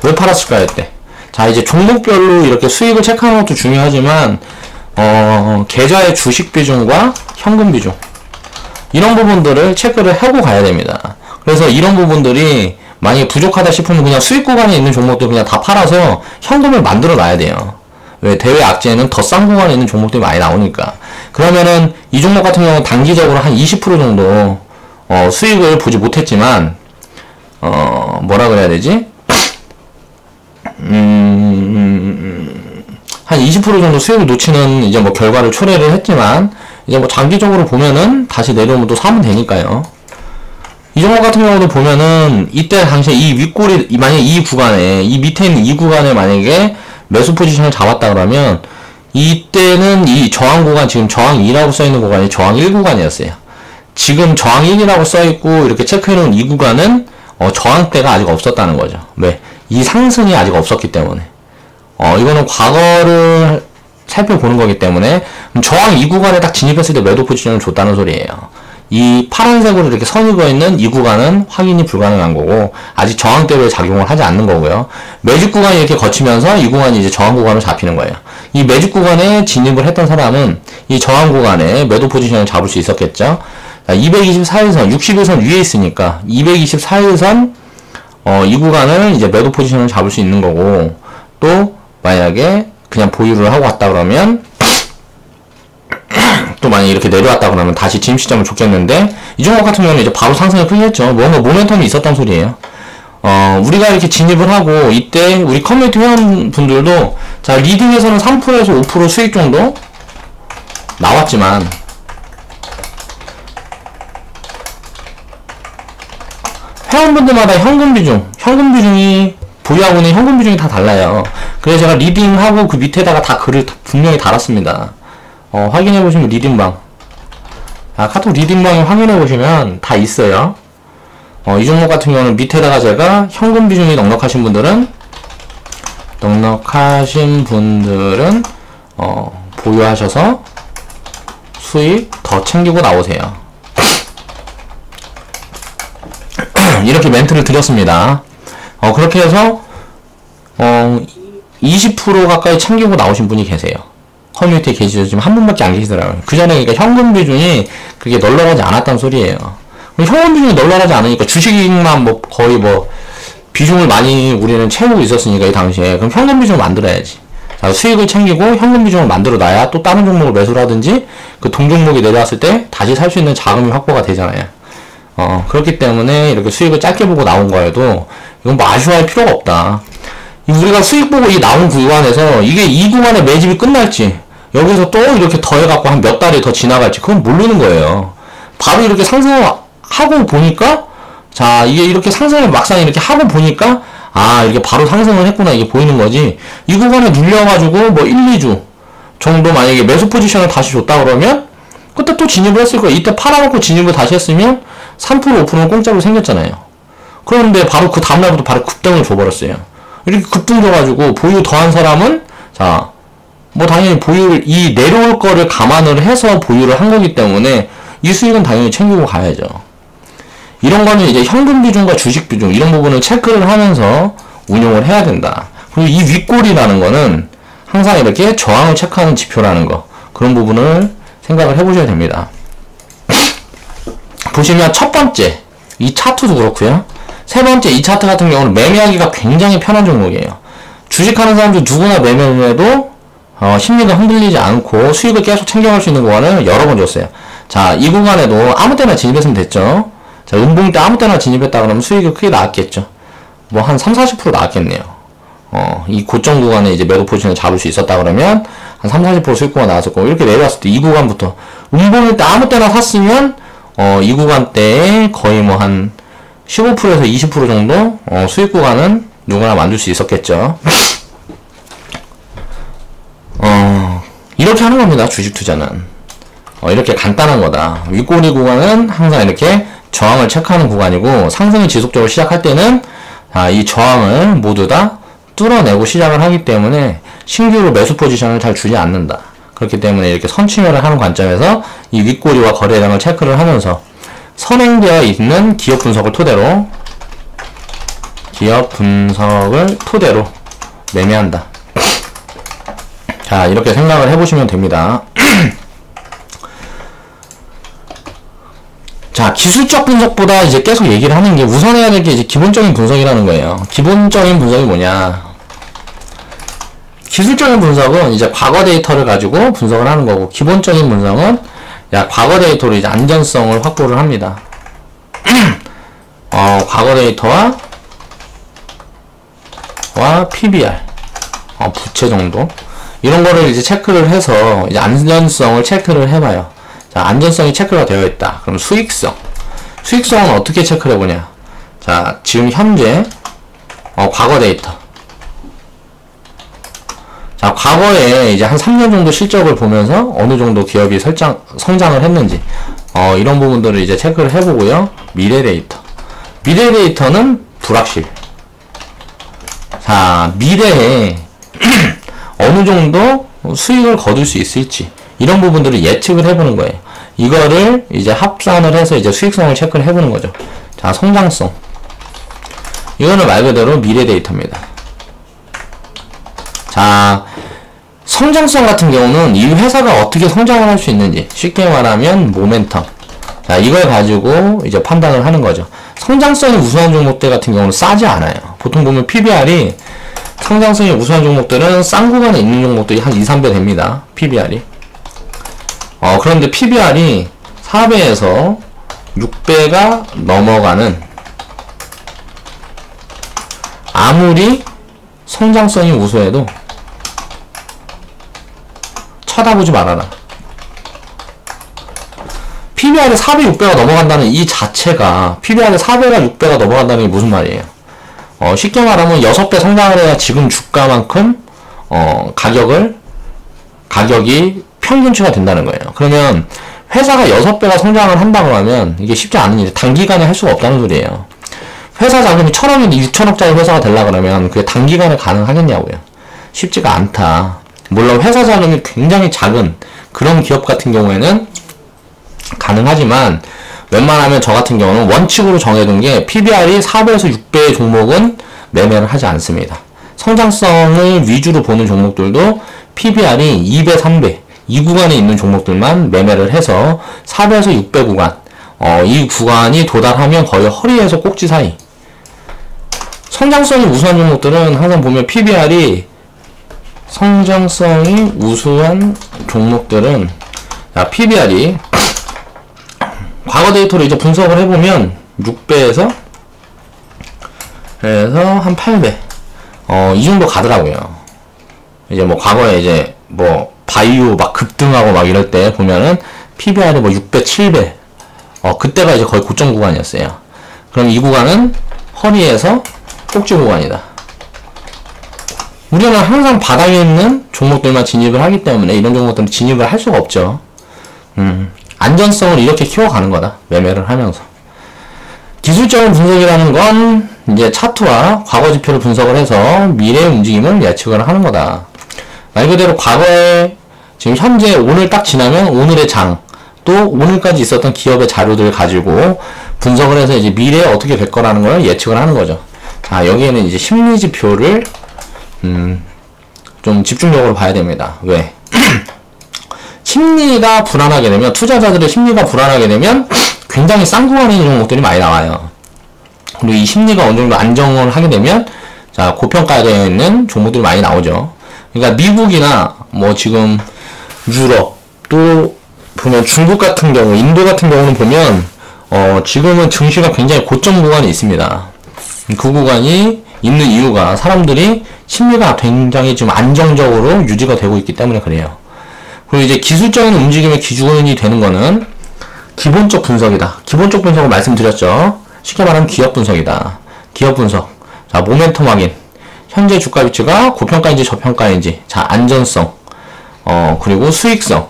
왜 팔았을까요, 이때? 자, 이제 종목별로 이렇게 수익을 체크하는 것도 중요하지만 계좌의 주식 비중과 현금 비중, 이런 부분들을 체크를 하고 가야 됩니다. 그래서 이런 부분들이 만약에 부족하다 싶으면 그냥 수익 구간에 있는 종목들 그냥 다 팔아서 현금을 만들어 놔야 돼요. 왜? 대외 악재는 더 싼 구간에 있는 종목들이 많이 나오니까. 그러면은 이 종목 같은 경우는 단기적으로 한 20% 정도 수익을 보지 못했지만 뭐라 그래야 되지? 한 20% 정도 수익을 놓치는 이제 뭐 결과를 초래를 했지만 이제 뭐 장기적으로 보면은 다시 내려오면 또 사면 되니까요. 이 종목 같은 경우도 보면은 이때 당시에 이 윗꼬리, 만약에 이 구간에, 이 밑에 있는 이 구간에 만약에 매수 포지션을 잡았다 그러면 이때는 이 저항 구간, 지금 저항 2라고 써있는 구간이 저항 1 구간이었어요. 지금 저항 1이라고 써있고 이렇게 체크해놓은 이 구간은 저항대가 아직 없었다는 거죠. 왜? 이 상승이 아직 없었기 때문에. 이거는 과거를 살펴보는 거기 때문에 저항 이 구간에 딱 진입했을 때 매도 포지션을 줬다는 소리예요. 이 파란색으로 이렇게 선이 그어있는 이 구간은 확인이 불가능한 거고 아직 저항대로 작용을 하지 않는 거고요. 매집 구간이 이렇게 거치면서 이 구간이 이제 저항 구간으로 잡히는 거예요. 이 매집 구간에 진입을 했던 사람은 이 저항 구간에 매도 포지션을 잡을 수 있었겠죠. 224일선, 61선 위에 있으니까 224일선 이 구간을 이제 매도 포지션을 잡을 수 있는 거고, 또 만약에 그냥 보유를 하고 왔다 그러면 또 만약에 이렇게 내려왔다 그러면 다시 진입 시점을 줬겠는데, 이 종목 같은 경우는 이제 바로 상승을 크게 했죠. 뭔가 모멘텀이 있었단 소리예요. 우리가 이렇게 진입을 하고 이때 우리 커뮤니티 회원분들도 자, 리딩에서는 3%에서 5% 수익 정도 나왔지만 회원분들마다 현금 비중이 보유하고 있는 현금 비중이 다 달라요. 그래서 제가 리딩하고 그 밑에다가 다 글을 분명히 달았습니다. 확인해보시면 리딩방. 카톡 리딩방에 확인해보시면 다 있어요. 이 종목 같은 경우는 밑에다가 제가 현금 비중이 넉넉하신 분들은 보유하셔서 수익 더 챙기고 나오세요. 이렇게 멘트를 드렸습니다. 그렇게 해서 20% 가까이 챙기고 나오신 분이 계세요. 커뮤니티에 계시죠. 지금 한 분밖에 안 계시더라고요. 그 전에 그러니까 현금 비중이 그게 널널하지 않았다는 소리예요. 현금 비중이 널널하지 않으니까 주식만 뭐 거의 뭐 비중을 많이 우리는 채우고 있었으니까 이 당시에 그럼 현금 비중을 만들어야지. 자, 수익을 챙기고 현금 비중을 만들어 놔야 또 다른 종목을 매수를 하든지 그 동종목이 내려왔을 때 다시 살 수 있는 자금이 확보가 되잖아요. 그렇기 때문에 이렇게 수익을 짧게 보고 나온 거에도 이건 뭐 아쉬워할 필요가 없다. 우리가 수익 보고 이 나온 구간에서 이게 이 구간에 매집이 끝날지 여기서 또 이렇게 더해갖고 한 몇 달이 더 지나갈지 그건 모르는 거예요. 바로 이렇게 상승을 하고 보니까 자, 이게 이렇게 상승을 막상 이렇게 하고 보니까 이게 바로 상승을 했구나 이게 보이는 거지. 이 구간에 눌려가지고 뭐 1, 2주 정도 만약에 매수 포지션을 다시 줬다 그러면 그때 또 진입을 했을 거예요. 이때 팔아놓고 진입을 다시 했으면 3%, 5%는 공짜로 생겼잖아요. 그런데 바로 그 다음날부터 바로 급등을 줘버렸어요. 이렇게 급등 줘가지고 보유 더한 사람은 자, 뭐 당연히 보유를 이 내려올 거를 감안을 해서 보유를 한 거기 때문에 이 수익은 당연히 챙기고 가야죠. 이런 거는 이제 현금 비중과 주식 비중 이런 부분을 체크를 하면서 운용을 해야 된다. 그리고 이 윗골이라는 거는 항상 이렇게 저항을 체크하는 지표라는 거 그런 부분을 생각을 해보셔야 됩니다. 보시면 첫 번째 이 차트도 그렇고요. 세 번째 이 차트 같은 경우는 매매하기가 굉장히 편한 종목이에요. 주식하는 사람들 누구나 매매해도 심리가 흔들리지 않고 수익을 계속 챙겨갈 수 있는 구간을 여러 번 줬어요. 자, 이 구간에도 아무 때나 진입했으면 됐죠. 자, 음봉 때 아무 때나 진입했다 그러면 수익이 크게 나왔겠죠. 뭐 한 30-40% 나왔겠네요. 이 고점 구간에 이제 매도 포지션을 잡을 수 있었다 그러면 한 30-40% 수익구가 나왔을 거고 이렇게 내려왔을 때 이 구간부터 음봉일 때 아무 때나 샀으면 이 구간 때에 거의 뭐 한 15%에서 20% 정도 수익 구간은 누구나 만들 수 있었겠죠. 이렇게 하는 겁니다. 주식 투자는. 이렇게 간단한 거다. 윗꼬리 구간은 항상 이렇게 저항을 체크하는 구간이고 상승을 지속적으로 시작할 때는 이 저항을 모두 다 뚫어내고 시작을 하기 때문에 신규로 매수 포지션을 잘 주지 않는다. 그렇기 때문에 이렇게 선침해를 하는 관점에서 이 윗꼬리와 거래량을 체크를 하면서 선행되어 있는 기업 분석을 토대로 매매한다. 자, 이렇게 생각을 해보시면 됩니다. 자, 기술적 분석보다 이제 계속 얘기를 하는 게 우선해야 될 게 이제 기본적인 분석이라는 거예요. 기본적인 분석이 뭐냐? 기술적인 분석은 이제 과거 데이터를 가지고 분석을 하는 거고, 기본적인 분석은 과거 데이터로 이제 안전성을 확보를 합니다. 과거 데이터와 PBR, 부채 정도 이런 거를 이제 체크를 해서 이제 안전성을 체크를 해봐요. 자, 안전성이 체크가 되어 있다. 그럼 수익성은 어떻게 체크를 해보냐? 자, 지금 현재 과거 데이터. 자, 과거에 이제 한 3년 정도 실적을 보면서 어느 정도 기업이 성장을 했는지, 이런 부분들을 이제 체크를 해보고요. 미래 데이터. 미래 데이터는 불확실. 자, 미래에 어느 정도 수익을 거둘 수 있을지, 이런 부분들을 예측을 해보는 거예요. 이거를 이제 합산을 해서 이제 수익성을 체크를 해보는 거죠. 자, 성장성. 이거는 말 그대로 미래 데이터입니다. 자, 성장성 같은 경우는 이 회사가 어떻게 성장을 할 수 있는지, 쉽게 말하면 모멘텀. 자, 이걸 가지고 이제 판단을 하는 거죠. 성장성이 우수한 종목들 같은 경우는 싸지 않아요. 보통 보면 PBR이 성장성이 우수한 종목들은 싼 구간에 있는 종목들이 한 2, 3배 됩니다. PBR이. 그런데 PBR이 4배에서 6배가 넘어가는, 아무리 성장성이 우수해도 쳐다보지 말아라. PBR이 4배, 6배가 넘어간다는 이 자체가, PBR이 4배가 6배가 넘어간다는 게 무슨 말이에요? 쉽게 말하면 6배 성장을 해야 지금 주가만큼 가격이 평균치가 된다는 거예요. 그러면 회사가 6배가 성장을 한다고 하면 이게 쉽지 않은 일이, 단기간에 할 수가 없다는 소리예요. 회사 자금이 1,000억인데 6천억짜리 회사가 되려고 그러면 그게 단기간에 가능하겠냐고요. 쉽지가 않다. 물론 회사 자금이 굉장히 작은 그런 기업 같은 경우에는 가능하지만, 웬만하면 저 같은 경우는 원칙으로 정해둔 게 PBR이 4배에서 6배의 종목은 매매를 하지 않습니다. 성장성을 위주로 보는 종목들도 PBR이 2배, 3배 이 구간에 있는 종목들만 매매를 해서 4배에서 6배 구간, 이 구간이 도달하면 거의 허리에서 꼭지 사이. 성장성이 우수한 종목들은 항상 보면 PBR이, 성장성이 우수한 종목들은, PBR이 과거 데이터로 이제 분석을 해보면 6배에서 한 8배 이 정도 가더라고요. 이제 뭐 과거에 이제 뭐 바이오 막 급등하고 막 이럴 때 보면은 PBR이 뭐 6배, 7배 그때가 이제 거의 고점 구간이었어요. 그럼 이 구간은 허리에서 꼭지 구간이다. 우리는 항상 바닥에 있는 종목들만 진입을 하기 때문에 이런 종목들은 진입을 할 수가 없죠. 안전성을 이렇게 키워가는 거다. 매매를 하면서. 기술적인 분석이라는 건 이제 차트와 과거 지표를 분석을 해서 미래의 움직임을 예측을 하는 거다. 말 그대로 과거에, 지금 현재 오늘 딱 지나면 오늘의 장, 또 오늘까지 있었던 기업의 자료들을 가지고 분석을 해서 이제 미래에 어떻게 될 거라는 걸 예측을 하는 거죠. 자, 여기에는 이제 심리 지표를 좀 집중적으로 봐야 됩니다. 왜? 심리가 불안하게 되면, 투자자들의 심리가 불안하게 되면 굉장히 싼 구간에 있는 종목들이 많이 나와요. 그리고 이 심리가 어느 정도 안정을 하게 되면, 자, 고평가되어 있는 종목들이 많이 나오죠. 그러니까 미국이나 뭐 지금 유럽, 또 보면 중국 같은 경우, 인도 같은 경우는 보면 지금은 증시가 굉장히 고점 구간에 있습니다. 그 구간이 있는 이유가 사람들이 심리가 굉장히 좀 안정적으로 유지가 되고 있기 때문에 그래요. 그리고 이제 기술적인 움직임의 기준이 되는 거는 기본적 분석이다. 기본적 분석을 말씀드렸죠. 쉽게 말하면 기업 분석이다. 기업 분석. 자, 모멘텀 확인. 현재 주가 위치가 고평가인지 저평가인지. 자, 안전성. 그리고 수익성.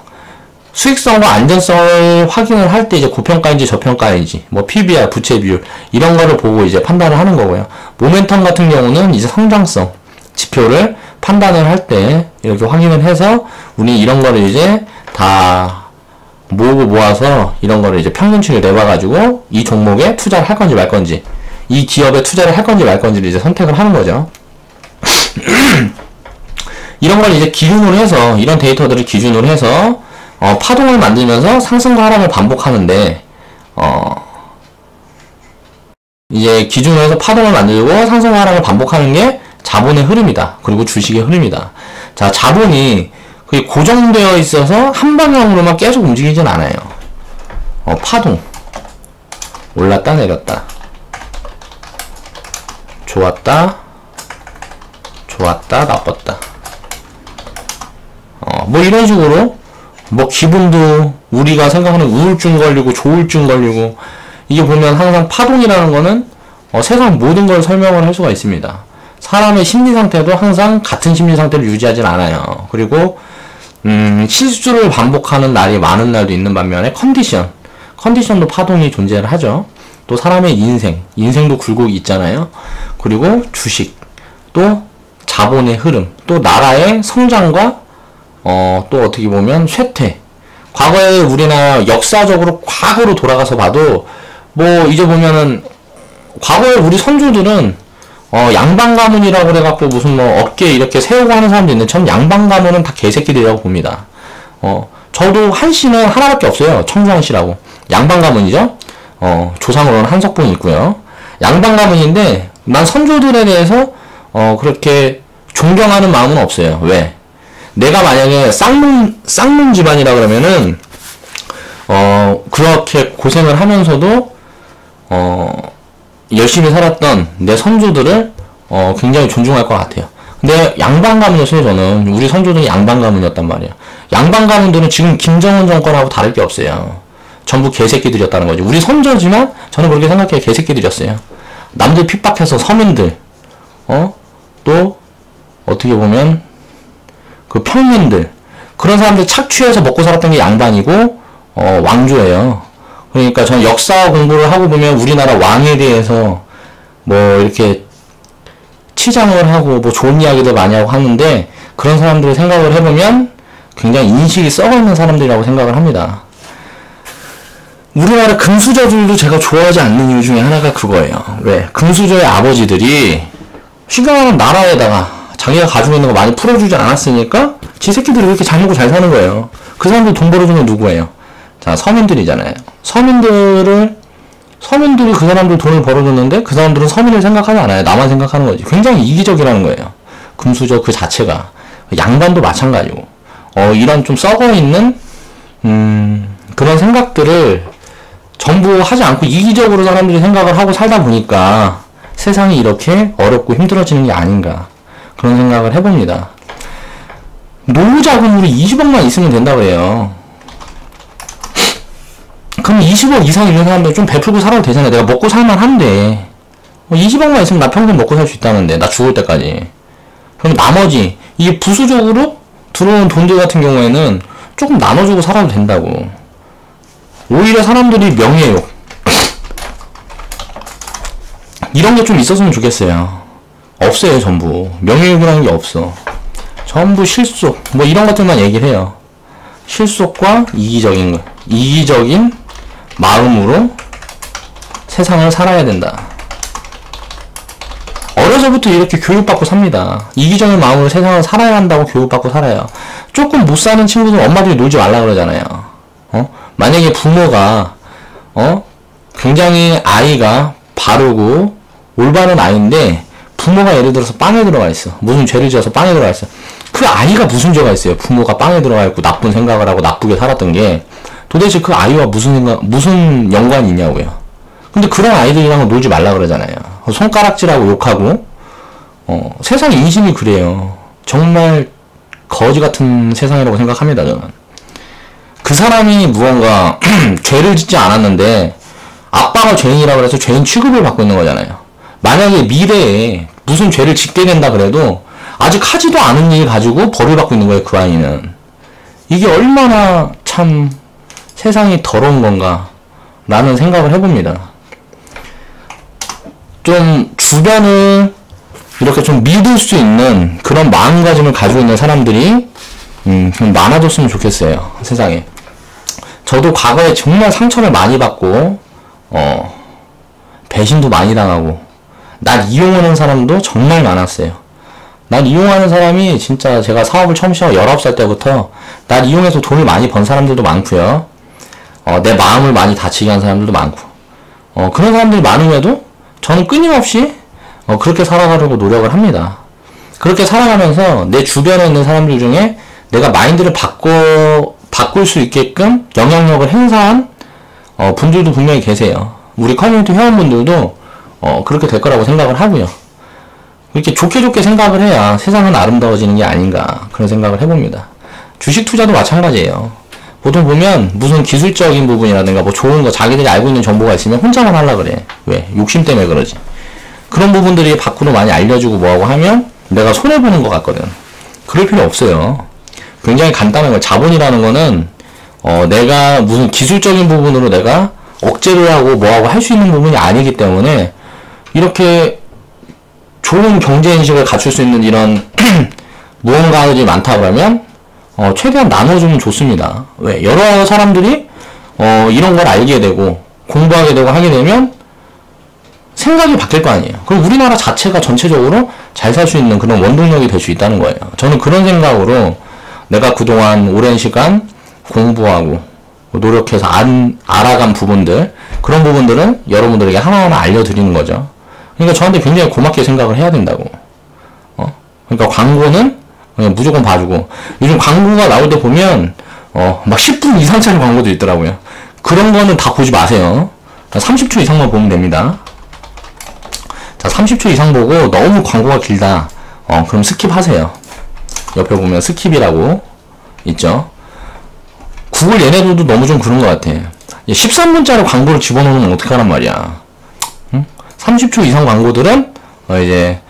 수익성과 안전성을 확인을 할 때 이제 고평가인지 저평가인지, 뭐 PBR, 부채 비율 이런 거를 보고 이제 판단을 하는 거고요. 모멘텀 같은 경우는 이제 성장성 지표를 판단을 할 때 이렇게 확인을 해서 우리 이런 거를 이제 다 모아서 이런 거를 이제 평균치를 내봐가지고 이 종목에 투자를 할 건지 말 건지, 이 기업에 투자를 할 건지 말 건지를 이제 선택을 하는 거죠. 이런 걸 이제 기준으로 해서, 이런 데이터들을 기준으로 해서 파동을 만들면서 상승과 하락을 반복하는데, 이제 기준으로 해서 파동을 만들고 상승과 하락을 반복하는 게 자본의 흐름이다. 그리고 주식의 흐름이다. 자, 자본이 그게 고정되어 있어서 한 방향으로만 계속 움직이진 않아요. 파동. 올랐다, 내렸다. 좋았다, 나빴다. 뭐 이런 식으로, 뭐 기분도 우리가 생각하는 우울증 걸리고 조울증 걸리고, 이게 보면 항상 파동이라는 거는 세상 모든 걸 설명을 할 수가 있습니다. 사람의 심리 상태도 항상 같은 심리 상태를 유지하진 않아요. 그리고 실수를 반복하는 날이 많은 날도 있는 반면에 컨디션도 파동이 존재를 하죠. 또 사람의 인생도 굴곡이 있잖아요. 그리고 주식, 또 자본의 흐름, 또 나라의 성장과 또 어떻게 보면 쇠퇴. 과거에 우리나라 역사적으로 과거로 돌아가서 봐도 뭐 이제 보면은 과거에 우리 선조들은 양반 가문이라고 그래갖고 무슨 뭐 어깨에 이렇게 세우고 하는 사람도 있는데 전 양반 가문은 다 개새끼들이라고 봅니다. 저도 한씨는 하나밖에 없어요. 청주한씨라고. 양반 가문이죠. 조상으로는 한석봉이 있고요. 양반 가문인데 난 선조들에 대해서 그렇게 존경하는 마음은 없어요. 왜? 내가 만약에 쌍문 집안이라 그러면은 그렇게 고생을 하면서도 열심히 살았던 내 선조들을 굉장히 존중할 것 같아요. 근데 양반 가문이었어요. 저는 우리 선조들이 양반 가문이었단 말이에요. 양반 가문들은 지금 김정은 정권하고 다를 게 없어요. 전부 개새끼들이었다는 거죠. 우리 선조지만 저는 그렇게 생각해요. 개새끼들이었어요. 남들 핍박해서 서민들, 또 어떻게 보면 그 평민들, 그런 사람들 착취해서 먹고 살았던 게 양반이고 왕조예요. 그러니까 저는 역사 공부를 하고 보면 우리나라 왕에 대해서 뭐 이렇게 치장을 하고 뭐 좋은 이야기도 많이 하고 하는데 그런 사람들을 생각을 해보면 굉장히 인식이 썩어있는 사람들이라고 생각을 합니다. 우리나라 금수저들도 제가 좋아하지 않는 이유 중에 하나가 그거예요. 왜? 금수저의 아버지들이 신경하는 나라에다가 자기가 가지고 있는 거 많이 풀어주지 않았으니까 지 새끼들이 이렇게 잘 먹고 잘 사는 거예요. 그 사람들 돈 벌어주는 게 누구예요? 자, 서민들이잖아요. 서민들이 그 사람들 돈을 벌어줬는데 그 사람들은 서민을 생각하지 않아요. 나만 생각하는 거지. 굉장히 이기적이라는 거예요. 금수저 그 자체가. 양반도 마찬가지고. 이런 좀 썩어있는 그런 생각들을 전부 하지 않고 이기적으로 사람들이 생각을 하고 살다 보니까 세상이 이렇게 어렵고 힘들어지는 게 아닌가 그런 생각을 해봅니다. 노후 자금으로 20억만 있으면 된다고 해요. 그럼 20억 이상 있는 사람들 좀 베풀고 살아도 되잖아. 내가 먹고 살만 한데 20억만 있으면 나 평생 먹고 살 수 있다는데 나 죽을 때까지. 그럼 나머지 이게 부수적으로 들어온 돈들 같은 경우에는 조금 나눠주고 살아도 된다고. 오히려 사람들이 명예욕 이런 게 좀 있었으면 좋겠어요. 없어요. 전부 명예욕이라는 게 없어. 전부 실속 뭐 이런 것들만 얘기를 해요. 실속과 이기적인 마음으로 세상을 살아야 된다. 어려서부터 이렇게 교육받고 삽니다. 이기적인 마음으로 세상을 살아야 한다고 교육받고 살아요. 조금 못 사는 친구들 엄마들이 놀지 말라 그러잖아요. 만약에 부모가 굉장히 아이가 바르고 올바른 아이인데 부모가 예를 들어서 빵에 들어가 있어. 무슨 죄를 지어서 빵에 들어가 있어. 그 아이가 무슨 죄가 있어요? 부모가 빵에 들어가 있고 나쁜 생각을 하고 나쁘게 살았던 게 도대체 그 아이와 무슨 연관이 있냐고요. 근데 그런 아이들이랑은 놀지 말라 그러잖아요. 손가락질하고 욕하고 세상 인심이 그래요. 정말 거지 같은 세상이라고 생각합니다. 저는 그 사람이 무언가 죄를 짓지 않았는데 아빠가 죄인이라고 해서 죄인 취급을 받고 있는 거잖아요. 만약에 미래에 무슨 죄를 짓게 된다 그래도 아직 하지도 않은 일 가지고 벌을 받고 있는 거예요. 그 아이는. 이게 얼마나 참 세상이 더러운 건가 라는 생각을 해봅니다. 좀 주변을 이렇게 좀 믿을 수 있는 그런 마음가짐을 가지고 있는 사람들이 좀 많아졌으면 좋겠어요. 세상에. 저도 과거에 정말 상처를 많이 받고 배신도 많이 당하고 날 이용하는 사람도 정말 많았어요. 날 이용하는 사람이 진짜 제가 사업을 처음 시작하고 19살 때부터 날 이용해서 돈을 많이 번 사람들도 많고요. 내 마음을 많이 다치게 한 사람들도 많고 그런 사람들이 많음에도 저는 끊임없이 그렇게 살아가려고 노력을 합니다. 그렇게 살아가면서 내 주변에 있는 사람들 중에 내가 마인드를 바꿀 수 있게끔 영향력을 행사한 분들도 분명히 계세요. 우리 커뮤니티 회원분들도 그렇게 될 거라고 생각을 하고요. 이렇게 좋게 생각을 해야 세상은 아름다워지는 게 아닌가 그런 생각을 해봅니다. 주식 투자도 마찬가지예요. 보통 보면 무슨 기술적인 부분이라든가 뭐 좋은 거 자기들이 알고 있는 정보가 있으면 혼자만 하려고 그래. 왜? 욕심 때문에 그러지. 그런 부분들이 밖으로 많이 알려주고 뭐하고 하면 내가 손해보는 것 같거든. 그럴 필요 없어요. 굉장히 간단한 거예요. 자본이라는 거는 내가 무슨 기술적인 부분으로 내가 억제를 하고 뭐하고 할 수 있는 부분이 아니기 때문에 이렇게 좋은 경제인식을 갖출 수 있는 이런 무언가들이 많다 그러면 최대한 나눠주면 좋습니다. 왜? 여러 사람들이 이런 걸 알게 되고 공부하게 되고 하게 되면 생각이 바뀔 거 아니에요. 그럼 우리나라 자체가 전체적으로 잘 살 수 있는 그런 원동력이 될 수 있다는 거예요. 저는 그런 생각으로 내가 그동안 오랜 시간 공부하고 노력해서 알아간 부분들, 그런 부분들은 여러분들에게 하나하나 알려드리는 거죠. 그러니까 저한테 굉장히 고맙게 생각을 해야 된다고. 그러니까 광고는 그냥 무조건 봐주고, 요즘 광고가 나올 때 보면 막 10분 이상짜리 광고도 있더라고요. 그런 거는 다 보지 마세요. 30초 이상만 보면 됩니다. 자, 30초 이상 보고 너무 광고가 길다. 그럼 스킵하세요. 옆에 보면 스킵이라고 있죠. 구글 얘네들도 너무 좀 그런 것 같아. 13분짜리 광고를 집어넣으면 어떡하란 말이야. 응? 30초 이상 광고들은 이제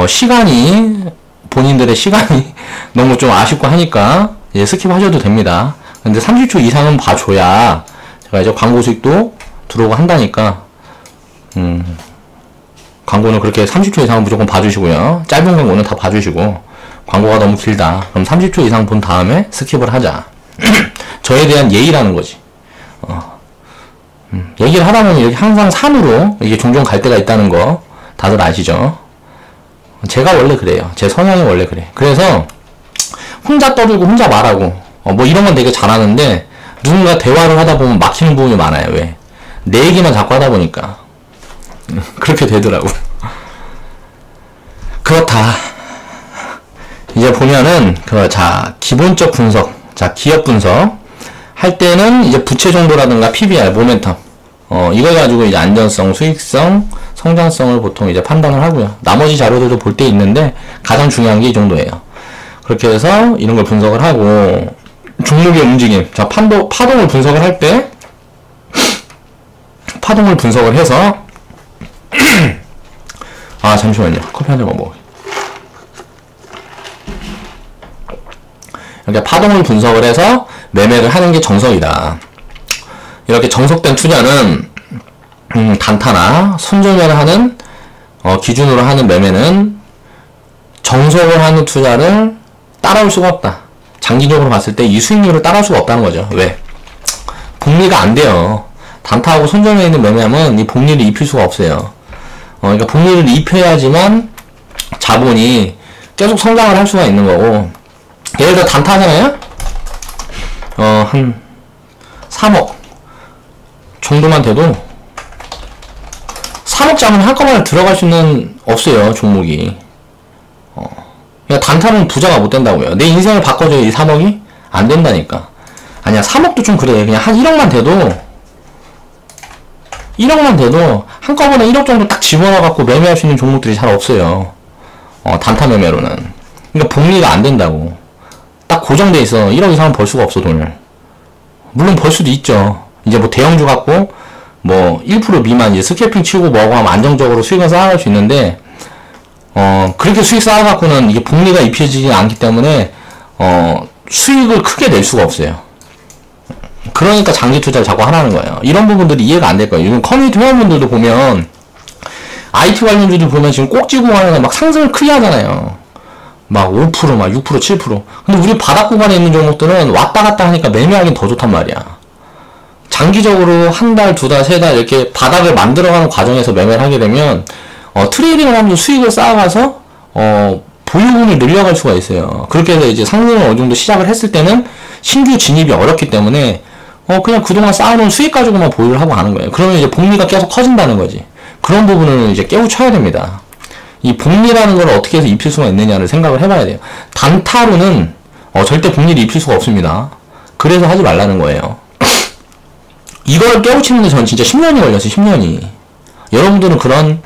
시간이, 본인들의 시간이 너무 좀 아쉽고 하니까 이제 스킵하셔도 됩니다. 근데 30초 이상은 봐줘야 제가 이제 광고 수익도 들어오고 한다니까. 광고는 그렇게 30초 이상은 무조건 봐주시고요. 짧은 광고는 다 봐주시고, 광고가 너무 길다 그럼 30초 이상 본 다음에 스킵을 하자. 저에 대한 예의라는 거지. 얘기를 하다 보면 이렇게 항상 산으로 이게 종종 갈 때가 있다는 거 다들 아시죠? 제가 원래 그래요. 제 성향이 원래 그래. 그래서 혼자 떠들고 혼자 말하고 뭐 이런 건 되게 잘하는데, 누군가 대화를 하다 보면 막히는 부분이 많아요. 왜? 내 얘기만 자꾸 하다 보니까 그렇게 되더라고. 그렇다. 이제 보면은 자, 기본적 분석, 자, 기업 분석 할 때는 이제 부채 정도라든가 PBR, 모멘텀 이걸 가지고 이제 안전성, 수익성, 성장성을 보통 이제 판단을 하고요. 나머지 자료들도 볼 때 있는데 가장 중요한 게 이 정도예요. 그렇게 해서 이런 걸 분석을 하고, 종목의 움직임, 자, 파동을 분석을 할 때 파동을 분석을 해서 아, 잠시만요. 커피 한 잔만 먹어. 이렇게 파동을 분석을 해서 매매를 하는 게 정석이다. 이렇게 정석된 투자는 단타나 손절매를 하는 기준으로 하는 매매는 정석을 하는 투자를 따라올 수가 없다. 장기적으로 봤을 때 이 수익률을 따라올 수가 없다는 거죠. 왜? 복리가 안 돼요. 단타하고 손절매에 있는 매매하면 이 복리를 입힐 수가 없어요. 그러니까 복리를 입혀야지만 자본이 계속 성장을 할 수가 있는 거고, 예를 들어 단타 하잖아요? 한 3억 정도만 돼도 3억 잡으면 한꺼번에 들어갈 수는 없어요, 종목이. 그냥 단타는 부자가 못 된다고요. 내 인생을 바꿔줘야 이 3억이? 안 된다니까. 아니야, 3억도 좀 그래. 그냥 한 1억만 돼도 한꺼번에 1억 정도 딱 집어넣어갖고 매매할 수 있는 종목들이 잘 없어요. 단타 매매로는. 그러니까 복리가 안 된다고. 딱 고정돼 있어. 1억 이상은 벌 수가 없어, 돈을. 물론 벌 수도 있죠. 이제 뭐 대형주 갖고 뭐 1% 미만 이제 스캐핑 치고 뭐하고 하면 안정적으로 수익을 쌓아갈 수 있는데, 그렇게 수익 쌓아갖고는 이게 복리가 입혀지지 않기 때문에 수익을 크게 낼 수가 없어요. 그러니까 장기 투자를 자꾸 하라는 거예요. 이런 부분들이 이해가 안 될 거예요. 요즘 커뮤니티 회원분들도 보면 IT 관련주들 보면 지금 꼭지고 가는 막 상승을 크게 하잖아요. 막 5%, 막 6%, 7%. 근데 우리 바닥 구간에 있는 종목들은 왔다 갔다 하니까 매매하기는 더 좋단 말이야. 장기적으로 한 달, 두 달, 세 달 이렇게 바닥을 만들어가는 과정에서 매매를 하게 되면 트레이딩을 하면서 수익을 쌓아가서 보유분을 늘려갈 수가 있어요. 그렇게 해서 이제 상승을 어느 정도 시작을 했을 때는 신규 진입이 어렵기 때문에 그냥 그동안 쌓아놓은 수익 가지고만 보유를 하고 가는 거예요. 그러면 이제 복리가 계속 커진다는 거지. 그런 부분을 이제 깨우쳐야 됩니다. 이 복리라는 걸 어떻게 해서 입힐 수가 있느냐를 생각을 해봐야 돼요. 단타로는 절대 복리를 입힐 수가 없습니다. 그래서 하지 말라는 거예요. 이걸 깨우치는데 저는 진짜 10년이 걸렸어요. 10년이. 여러분들은 그런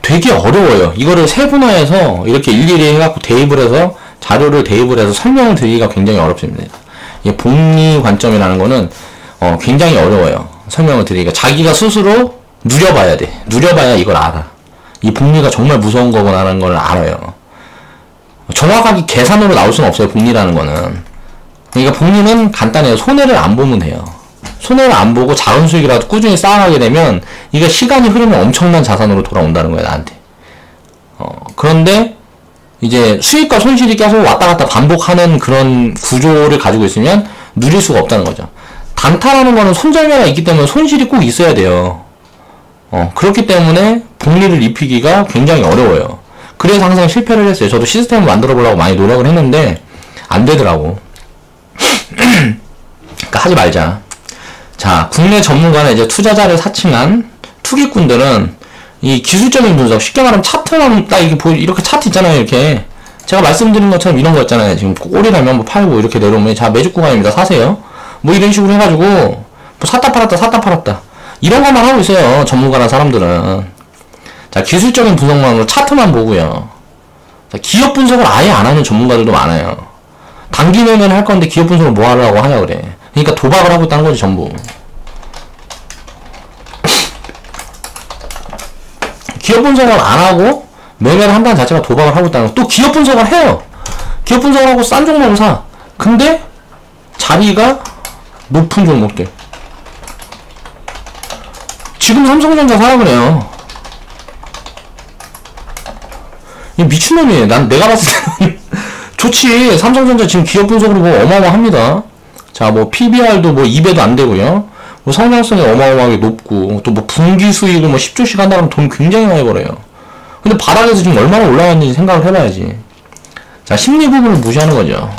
되게 어려워요. 이거를 세분화해서 이렇게 일일이 해갖고 대입을 해서 자료를 대입을 해서 설명을 드리기가 굉장히 어렵습니다. 이 복리 관점이라는 거는 굉장히 어려워요. 설명을 드리기가. 자기가 스스로 누려봐야 돼. 누려봐야 이걸 알아. 이 복리가 정말 무서운 거구나라는 걸 알아요. 정확하게 계산으로 나올 수는 없어요, 복리라는 거는. 그러니까 복리는 간단해요. 손해를 안 보면 돼요. 손해를 안 보고 작은 수익이라도 꾸준히 쌓아가게 되면 이게 시간이 흐르면 엄청난 자산으로 돌아온다는 거예요, 나한테. 그런데 이제 수익과 손실이 계속 왔다 갔다 반복하는 그런 구조를 가지고 있으면 누릴 수가 없다는 거죠. 단타라는 거는 손절매가 있기 때문에 손실이 꼭 있어야 돼요. 그렇기 때문에 복리를 입히기가 굉장히 어려워요. 그래서 항상 실패를 했어요. 저도 시스템을 만들어 보려고 많이 노력을 했는데 안 되더라고. 그러니까 하지 말자. 자, 국내 전문가나 이제 투자자를 사칭한 투기꾼들은 이 기술적인 분석, 쉽게 말하면 차트만 딱 이렇게 차트 있잖아요. 이렇게 제가 말씀드린 것처럼 이런 거 있잖아요. 지금 꼬리라면 한번 팔고 이렇게 내려오면 자, 매집 구간입니다. 사세요. 뭐 이런 식으로 해가지고 뭐 샀다 팔았다 이런 것만 하고 있어요, 전문가나 사람들은. 자, 기술적인 분석만으로 차트만 보고요. 자, 기업 분석을 아예 안 하는 전문가들도 많아요. 단기 매매를 할 건데 기업 분석을 뭐 하려고 하냐 그래. 그러니까 도박을 하고 있다는 거지, 전부. 기업 분석을 안 하고 매매를 한다는 자체가 도박을 하고 있다는 거. 또 기업 분석을 해요. 기업 분석을 하고 싼 종목을 사. 근데 자리가 높은 종목들. 지금 삼성전자 사라 그래요. 이 미친놈이에요. 내가 봤을 때는 좋지. 삼성전자 지금 기업 분석으로 뭐 어마어마합니다. 자, 뭐 PBR도 뭐 2배도 안 되고요. 뭐 성장성이 어마어마하게 높고 또 뭐 분기 수익을 뭐 10조씩 한다 그러면 돈 굉장히 많이 벌어요. 근데 바닥에서 지금 얼마나 올라갔는지 생각을 해봐야지. 자, 심리 부분을 무시하는 거죠.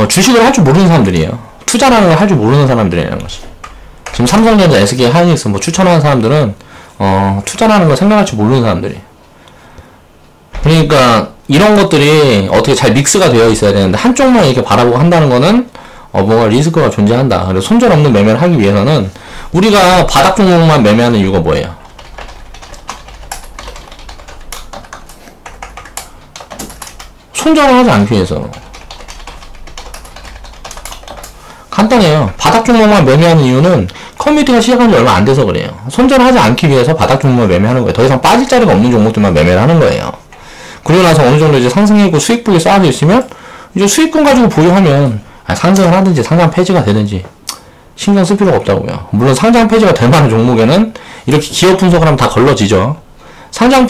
주식을 할 줄 모르는 사람들이에요. 투자라는 걸 할 줄 모르는 사람들이라는 거지. 지금 삼성전자, SK, 하이닉스 뭐 추천하는 사람들은 투자라는 걸 생각할 줄 모르는 사람들이에요. 그러니까 이런 것들이 어떻게 잘 믹스가 되어 있어야 되는데 한쪽만 이렇게 바라보고 한다는 거는 뭔가 리스크가 존재한다. 그래서 손절 없는 매매를 하기 위해서는 우리가 바닥 종목만 매매하는 이유가 뭐예요? 손절을 하지 않기 위해서. 간단해요. 바닥 종목만 매매하는 이유는 커뮤니티가 시작한 지 얼마 안 돼서 그래요. 손절을 하지 않기 위해서 바닥 종목만 매매하는 거예요. 더 이상 빠질 자리가 없는 종목들만 매매를 하는 거예요. 그러고 나서 어느 정도 이제 상승이고 수익폭이 쌓여져 있으면 이제 수익금 가지고 보유하면 상승을 하든지 상장 폐지가 되든지 신경 쓸 필요가 없다고요. 물론 상장 폐지가 될 만한 종목에는 이렇게 기업 분석을 하면 다 걸러지죠. 상장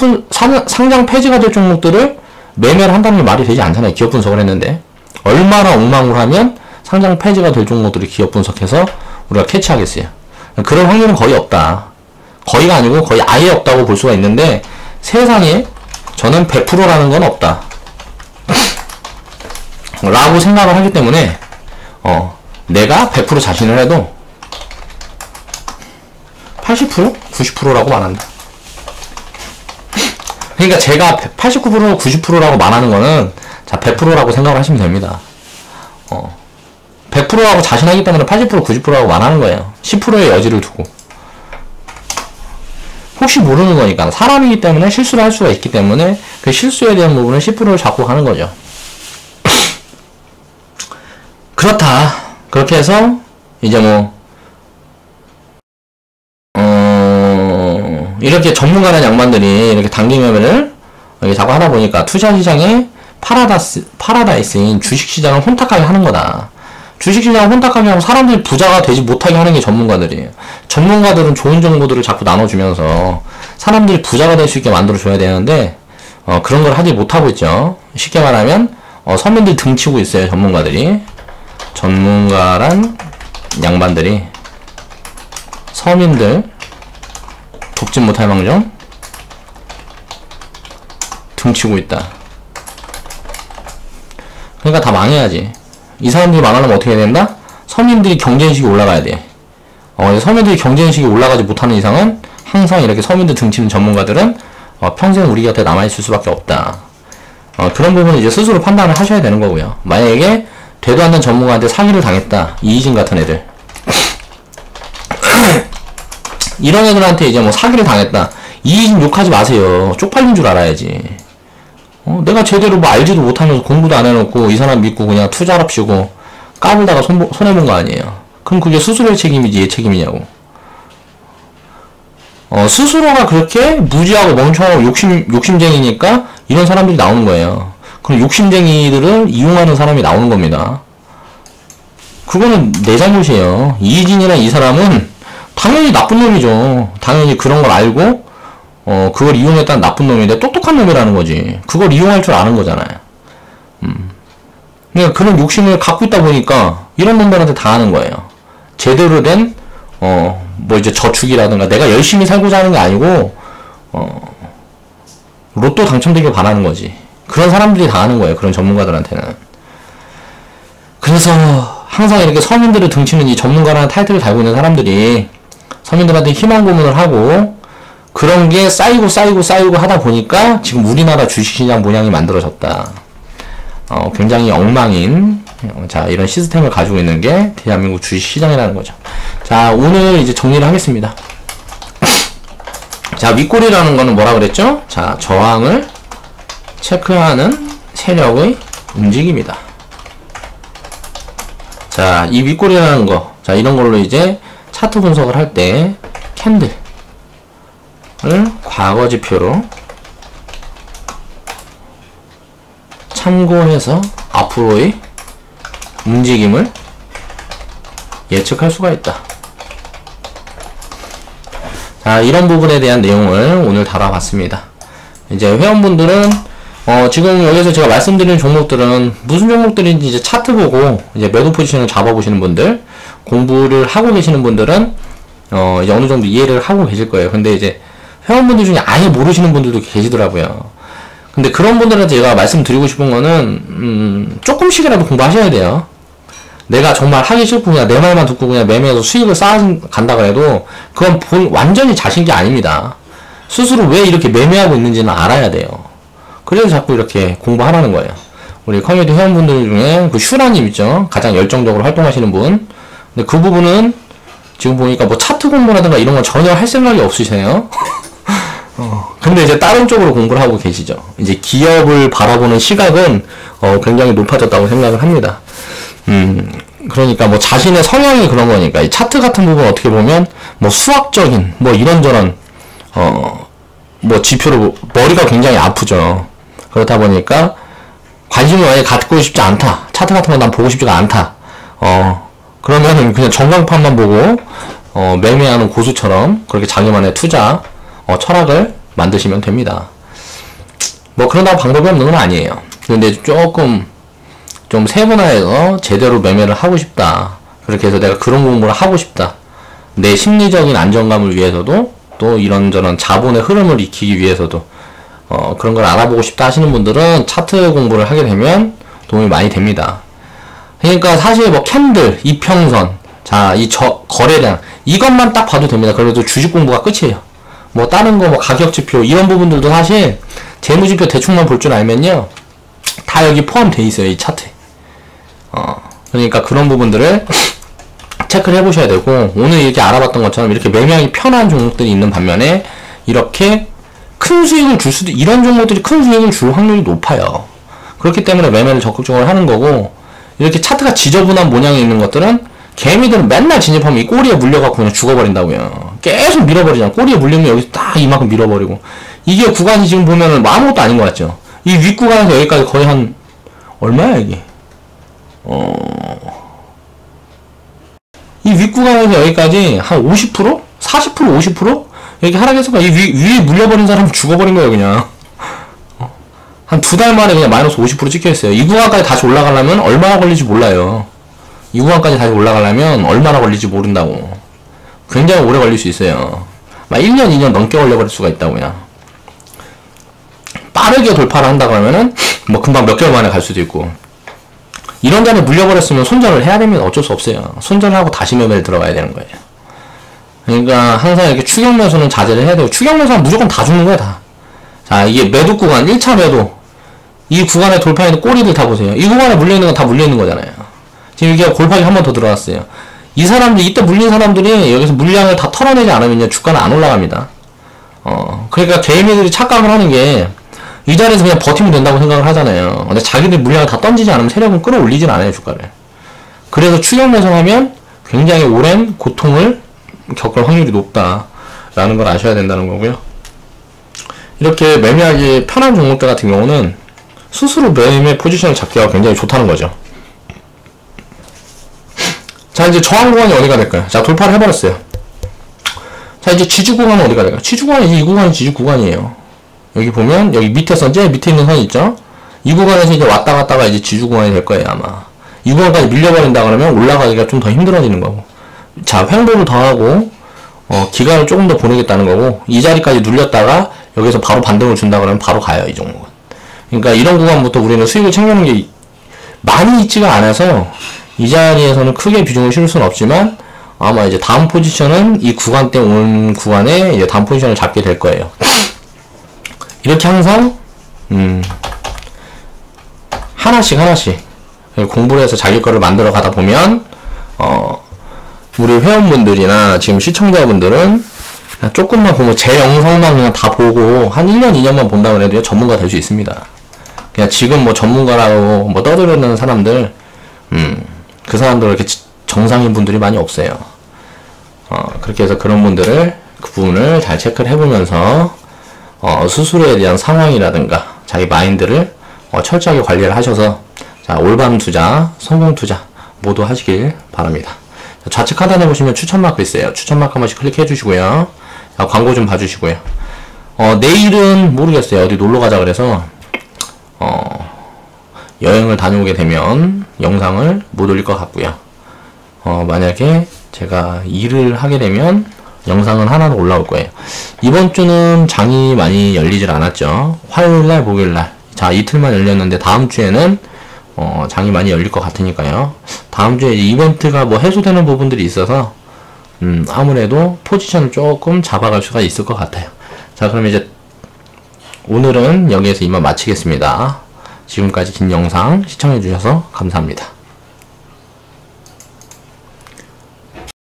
폐지가 될 종목들을 매매를 한다는 게 말이 되지 않잖아요. 기업 분석을 했는데 얼마나 엉망으로 하면 상장 폐지가 될 종목들을 기업 분석해서 우리가 캐치하겠어요. 그럴 확률은 거의 없다. 거의가 아니고 거의 아예 없다고 볼 수가 있는데 세상에 저는 100%라는 건 없다 라고 생각을 하기 때문에 내가 100% 자신을 해도 80%? 90%라고 말한다. 그러니까 제가 89% 90%라고 말하는 거는 자 100%라고 생각을 하시면 됩니다. 100%라고 자신하기 때문에 80% 90%라고 말하는 거예요. 10%의 여지를 두고. 혹시 모르는 거니까. 사람이기 때문에 실수를 할 수가 있기 때문에 그 실수에 대한 부분은 10%를 잡고 가는 거죠. 그렇다. 그렇게 해서 이제 뭐 이렇게 전문가나 양반들이 이렇게 단기 매매를 자꾸 하다 보니까 투자 시장의 파라다이스인 주식 시장을 혼탁하게 하는 거다. 주식시장을 혼탁하게 하면 사람들이 부자가 되지 못하게 하는 게 전문가들이에요. 전문가들은 좋은 정보들을 자꾸 나눠주면서 사람들이 부자가 될 수 있게 만들어줘야 되는데 그런 걸 하지 못하고 있죠. 쉽게 말하면 서민들 등치고 있어요. 전문가들이. 전문가란 양반들이 서민들 돕지 못할 망정 등치고 있다. 그러니까 다 망해야지. 이 사람들이 망하려면 어떻게 해야 된다? 서민들이 경제인식이 올라가야 돼. 서민들이 경제인식이 올라가지 못하는 이상은 항상 이렇게 서민들 등치는 전문가들은 평생 우리 곁에 남아있을 수밖에 없다. 그런 부분은 이제 스스로 판단을 하셔야 되는 거고요. 만약에 되도 않는 전문가한테 사기를 당했다. 이희진 같은 애들. 이런 애들한테 이제 뭐 사기를 당했다. 이희진 욕하지 마세요. 쪽팔린 줄 알아야지. 내가 제대로 뭐 알지도 못하면서 공부도 안 해놓고 이 사람 믿고 그냥 투자랍시고 까불다가 손해본 거 아니에요. 그럼 그게 스스로의 책임이지 얘 책임이냐고. 스스로가 그렇게 무지하고 멍청하고 욕심쟁이니까 이런 사람들이 나오는 거예요. 그럼 욕심쟁이들을 이용하는 사람이 나오는 겁니다. 그거는 내 잘못이에요. 이희진이란 이 사람은 당연히 나쁜 놈이죠. 당연히 그런 걸 알고 그걸 이용했다는 나쁜 놈인데 똑똑한 놈이라는 거지. 그걸 이용할 줄 아는 거잖아요. 그러니까 그런 욕심을 갖고 있다 보니까 이런 놈들한테 당하는 거예요. 제대로 된 뭐 이제 저축이라든가 내가 열심히 살고자 하는 게 아니고 로또 당첨되길 바라는 거지. 그런 사람들이 당하는 거예요. 그런 전문가들한테는. 그래서 항상 이렇게 서민들을 등치는 이 전문가라는 타이틀을 달고 있는 사람들이 서민들한테 희망 고문을 하고 그런 게 쌓이고 하다 보니까 지금 우리나라 주식시장 모양이 만들어졌다. 굉장히 엉망인 이런 시스템을 가지고 있는 게 대한민국 주식시장이라는 거죠. 자, 오늘 이제 정리를 하겠습니다. 자, 윗골이라는 거는 뭐라 그랬죠? 자, 저항을 체크하는 세력의 움직임이다. 자, 이 윗골이라는 거, 자, 이런 걸로 이제 차트 분석을 할 때 캔들을 과거 지표로 참고해서 앞으로의 움직임을 예측할 수가 있다. 자, 이런 부분에 대한 내용을 오늘 다뤄봤습니다. 이제 회원분들은 지금 여기서 제가 말씀드리는 종목들은 무슨 종목들인지 이제 차트 보고 이제 매도 포지션을 잡아보시는 분들, 공부를 하고 계시는 분들은 이제 어느 정도 이해를 하고 계실 거예요. 근데 이제 회원분들 중에 아예 모르시는 분들도 계시더라고요. 근데 그런 분들한테 제가 말씀드리고 싶은 거는 조금씩이라도 공부하셔야 돼요. 내가 정말 하기 싫고 그냥 내 말만 듣고 그냥 매매해서 수익을 쌓아간다 그래도 그건 완전히 자신이 아닙니다. 스스로 왜 이렇게 매매하고 있는지는 알아야 돼요. 그래서 자꾸 이렇게 공부하라는 거예요. 우리 커뮤니티 회원분들 중에 그 슈라님 있죠? 가장 열정적으로 활동하시는 분. 근데 그 부분은 지금 보니까 뭐 차트 공부라든가 이런 건 전혀 할 생각이 없으세요. 근데 이제 다른 쪽으로 공부를 하고 계시죠. 이제 기업을 바라보는 시각은 굉장히 높아졌다고 생각을 합니다. 그러니까 뭐 자신의 성향이 그런 거니까 이 차트 같은 부분 어떻게 보면 뭐 수학적인 뭐 이런저런 뭐 지표로 머리가 굉장히 아프죠. 그렇다 보니까 관심을 아예 갖고 싶지 않다. 차트 같은 거 난 보고 싶지가 않다. 그러면은 그냥 전광판만 보고 매매하는 고수처럼 그렇게 자기만의 투자 철학을 만드시면 됩니다. 뭐 그런다고 방법이 없는 건 아니에요. 근데 조금 좀 세분화해서 제대로 매매를 하고 싶다. 그렇게 해서 내가 그런 공부를 하고 싶다. 내 심리적인 안정감을 위해서도 또 이런저런 자본의 흐름을 익히기 위해서도 그런 걸 알아보고 싶다 하시는 분들은 차트 공부를 하게 되면 도움이 많이 됩니다. 그러니까 사실 뭐 캔들, 이평선, 자, 거래량 이것만 딱 봐도 됩니다. 그래도 주식 공부가 끝이에요. 뭐 다른 거 뭐 가격지표 이런 부분들도 사실 재무지표 대충만 볼 줄 알면요 다 여기 포함되어 있어요. 이 차트에. 그러니까 그런 부분들을 체크를 해보셔야 되고 오늘 이렇게 알아봤던 것처럼 이렇게 매매하기 편한 종목들이 있는 반면에 이렇게 큰 수익을 줄 수도 이런 종목들이 큰 수익을 줄 확률이 높아요. 그렇기 때문에 매매를 적극적으로 하는 거고 이렇게 차트가 지저분한 모양이 있는 것들은 개미들은 맨날 진입하면 이 꼬리에 물려갖고 그냥 죽어버린다고요. 계속 밀어버리잖아. 꼬리에 물리면 여기서 딱 이만큼 밀어버리고 이게 구간이 지금 보면은 뭐 아무것도 아닌 것 같죠. 이 윗구간에서 여기까지 거의 한 얼마야 이게 이 윗구간에서 여기까지 한 50%? 40%? 50%? 이렇게 하락했을까? 이 위에 물려버린 사람은 죽어버린 거예요 그냥. 한 2달 만에 그냥 마이너스 50% 찍혀있어요. 이 구간까지 다시 올라가려면 얼마나 걸릴지 몰라요. 이 구간까지 다시 올라가려면 얼마나 걸릴지 모른다고. 굉장히 오래 걸릴 수 있어요. 막 1년, 2년 넘게 걸려버릴 수가 있다고요. 빠르게 돌파를 한다 그러면은 뭐 금방 몇 개월 만에 갈 수도 있고 이런 잔에 물려버렸으면 손절을 해야 됩니다. 어쩔 수 없어요. 손절을 하고 다시 매매를 들어가야 되는 거예요. 그러니까 항상 이렇게 추격 매수는 자제를 해야 되고 추격 매수하면 무조건 다 죽는 거야 다. 자, 이게 매도 구간 1차 매도 이 구간에 돌파해있는 꼬리들 다 보세요. 이 구간에 물려있는 건 다 물려있는 거잖아요. 지금 이게 골파기 한 번 더 들어갔어요. 이 사람들 이때 물린 사람들이 여기서 물량을 다 털어내지 않으면 주가는 안 올라갑니다. 그러니까 개미들이 착각을 하는 게 이 자리에서 그냥 버티면 된다고 생각을 하잖아요. 근데 자기들 물량을 다 던지지 않으면 세력은 끌어올리진 않아요 주가를. 그래서 추격 매수하면 굉장히 오랜 고통을 겪을 확률이 높다라는 걸 아셔야 된다는 거고요. 이렇게 매매하기 편한 종목들 같은 경우는 스스로 매매 포지션을 잡기가 굉장히 좋다는 거죠. 자, 이제 저항 구간이 어디가 될까요? 자, 돌파를 해버렸어요. 자, 이제 지지 구간은 어디가 될까요? 지지 구간이 이 구간이 지지 구간이에요. 여기 보면 여기 밑에 선, 제일 밑에 있는 선 있죠? 이 구간에서 이제 왔다 갔다가 이제 지지 구간이 될 거예요, 아마. 이 구간까지 밀려버린다 그러면 올라가기가 좀 더 힘들어지는 거고. 자, 횡보를 더 하고 기간을 조금 더 보내겠다는 거고, 이 자리까지 눌렸다가 여기서 바로 반등을 준다 그러면 바로 가요, 이 종목은. 그러니까 이런 구간부터 우리는 수익을 챙기는 게 많이 있지가 않아서 이 자리에서는 크게 비중을 실을 수는 없지만, 아마 이제 다음 포지션은 이 구간 때 온 구간에 이제 다음 포지션을 잡게 될 거예요. 이렇게 항상 하나씩 공부를 해서 자기 거를 만들어 가다 보면 우리 회원분들이나 지금 시청자분들은 조금만 보면 제 영상만 그냥 다 보고 한 1년, 2년만 본다고 해도 전문가 될 수 있습니다. 그냥 지금 뭐 전문가라고 뭐 떠들어대는 사람들, 그 사람들 그렇게 정상인 분들이 많이 없어요. 그렇게 해서 그런 분들을 그 부분을 잘 체크를 해보면서 수수료에 대한 상황이라든가 자기 마인드를 철저하게 관리를 하셔서 자, 올바른 투자, 성공 투자 모두 하시길 바랍니다. 좌측 하단에 보시면 추천 마크 있어요. 추천 마크 한 번씩 클릭해 주시고요. 자, 광고 좀 봐주시고요. 내일은 모르겠어요. 어디 놀러 가자 그래서 여행을 다녀오게 되면 영상을 못 올릴 것 같고요. 만약에 제가 일을 하게 되면 영상은 하나도 올라올 거예요. 이번 주는 장이 많이 열리질 않았죠. 화요일날, 목요일날. 자, 이틀만 열렸는데 다음 주에는 장이 많이 열릴 것 같으니까요. 다음 주에 이벤트가 뭐 해소되는 부분들이 있어서 아무래도 포지션을 조금 잡아갈 수가 있을 것 같아요. 자, 그럼 이제 오늘은 여기에서 이만 마치겠습니다. 지금까지 긴 영상 시청해 주셔서 감사합니다.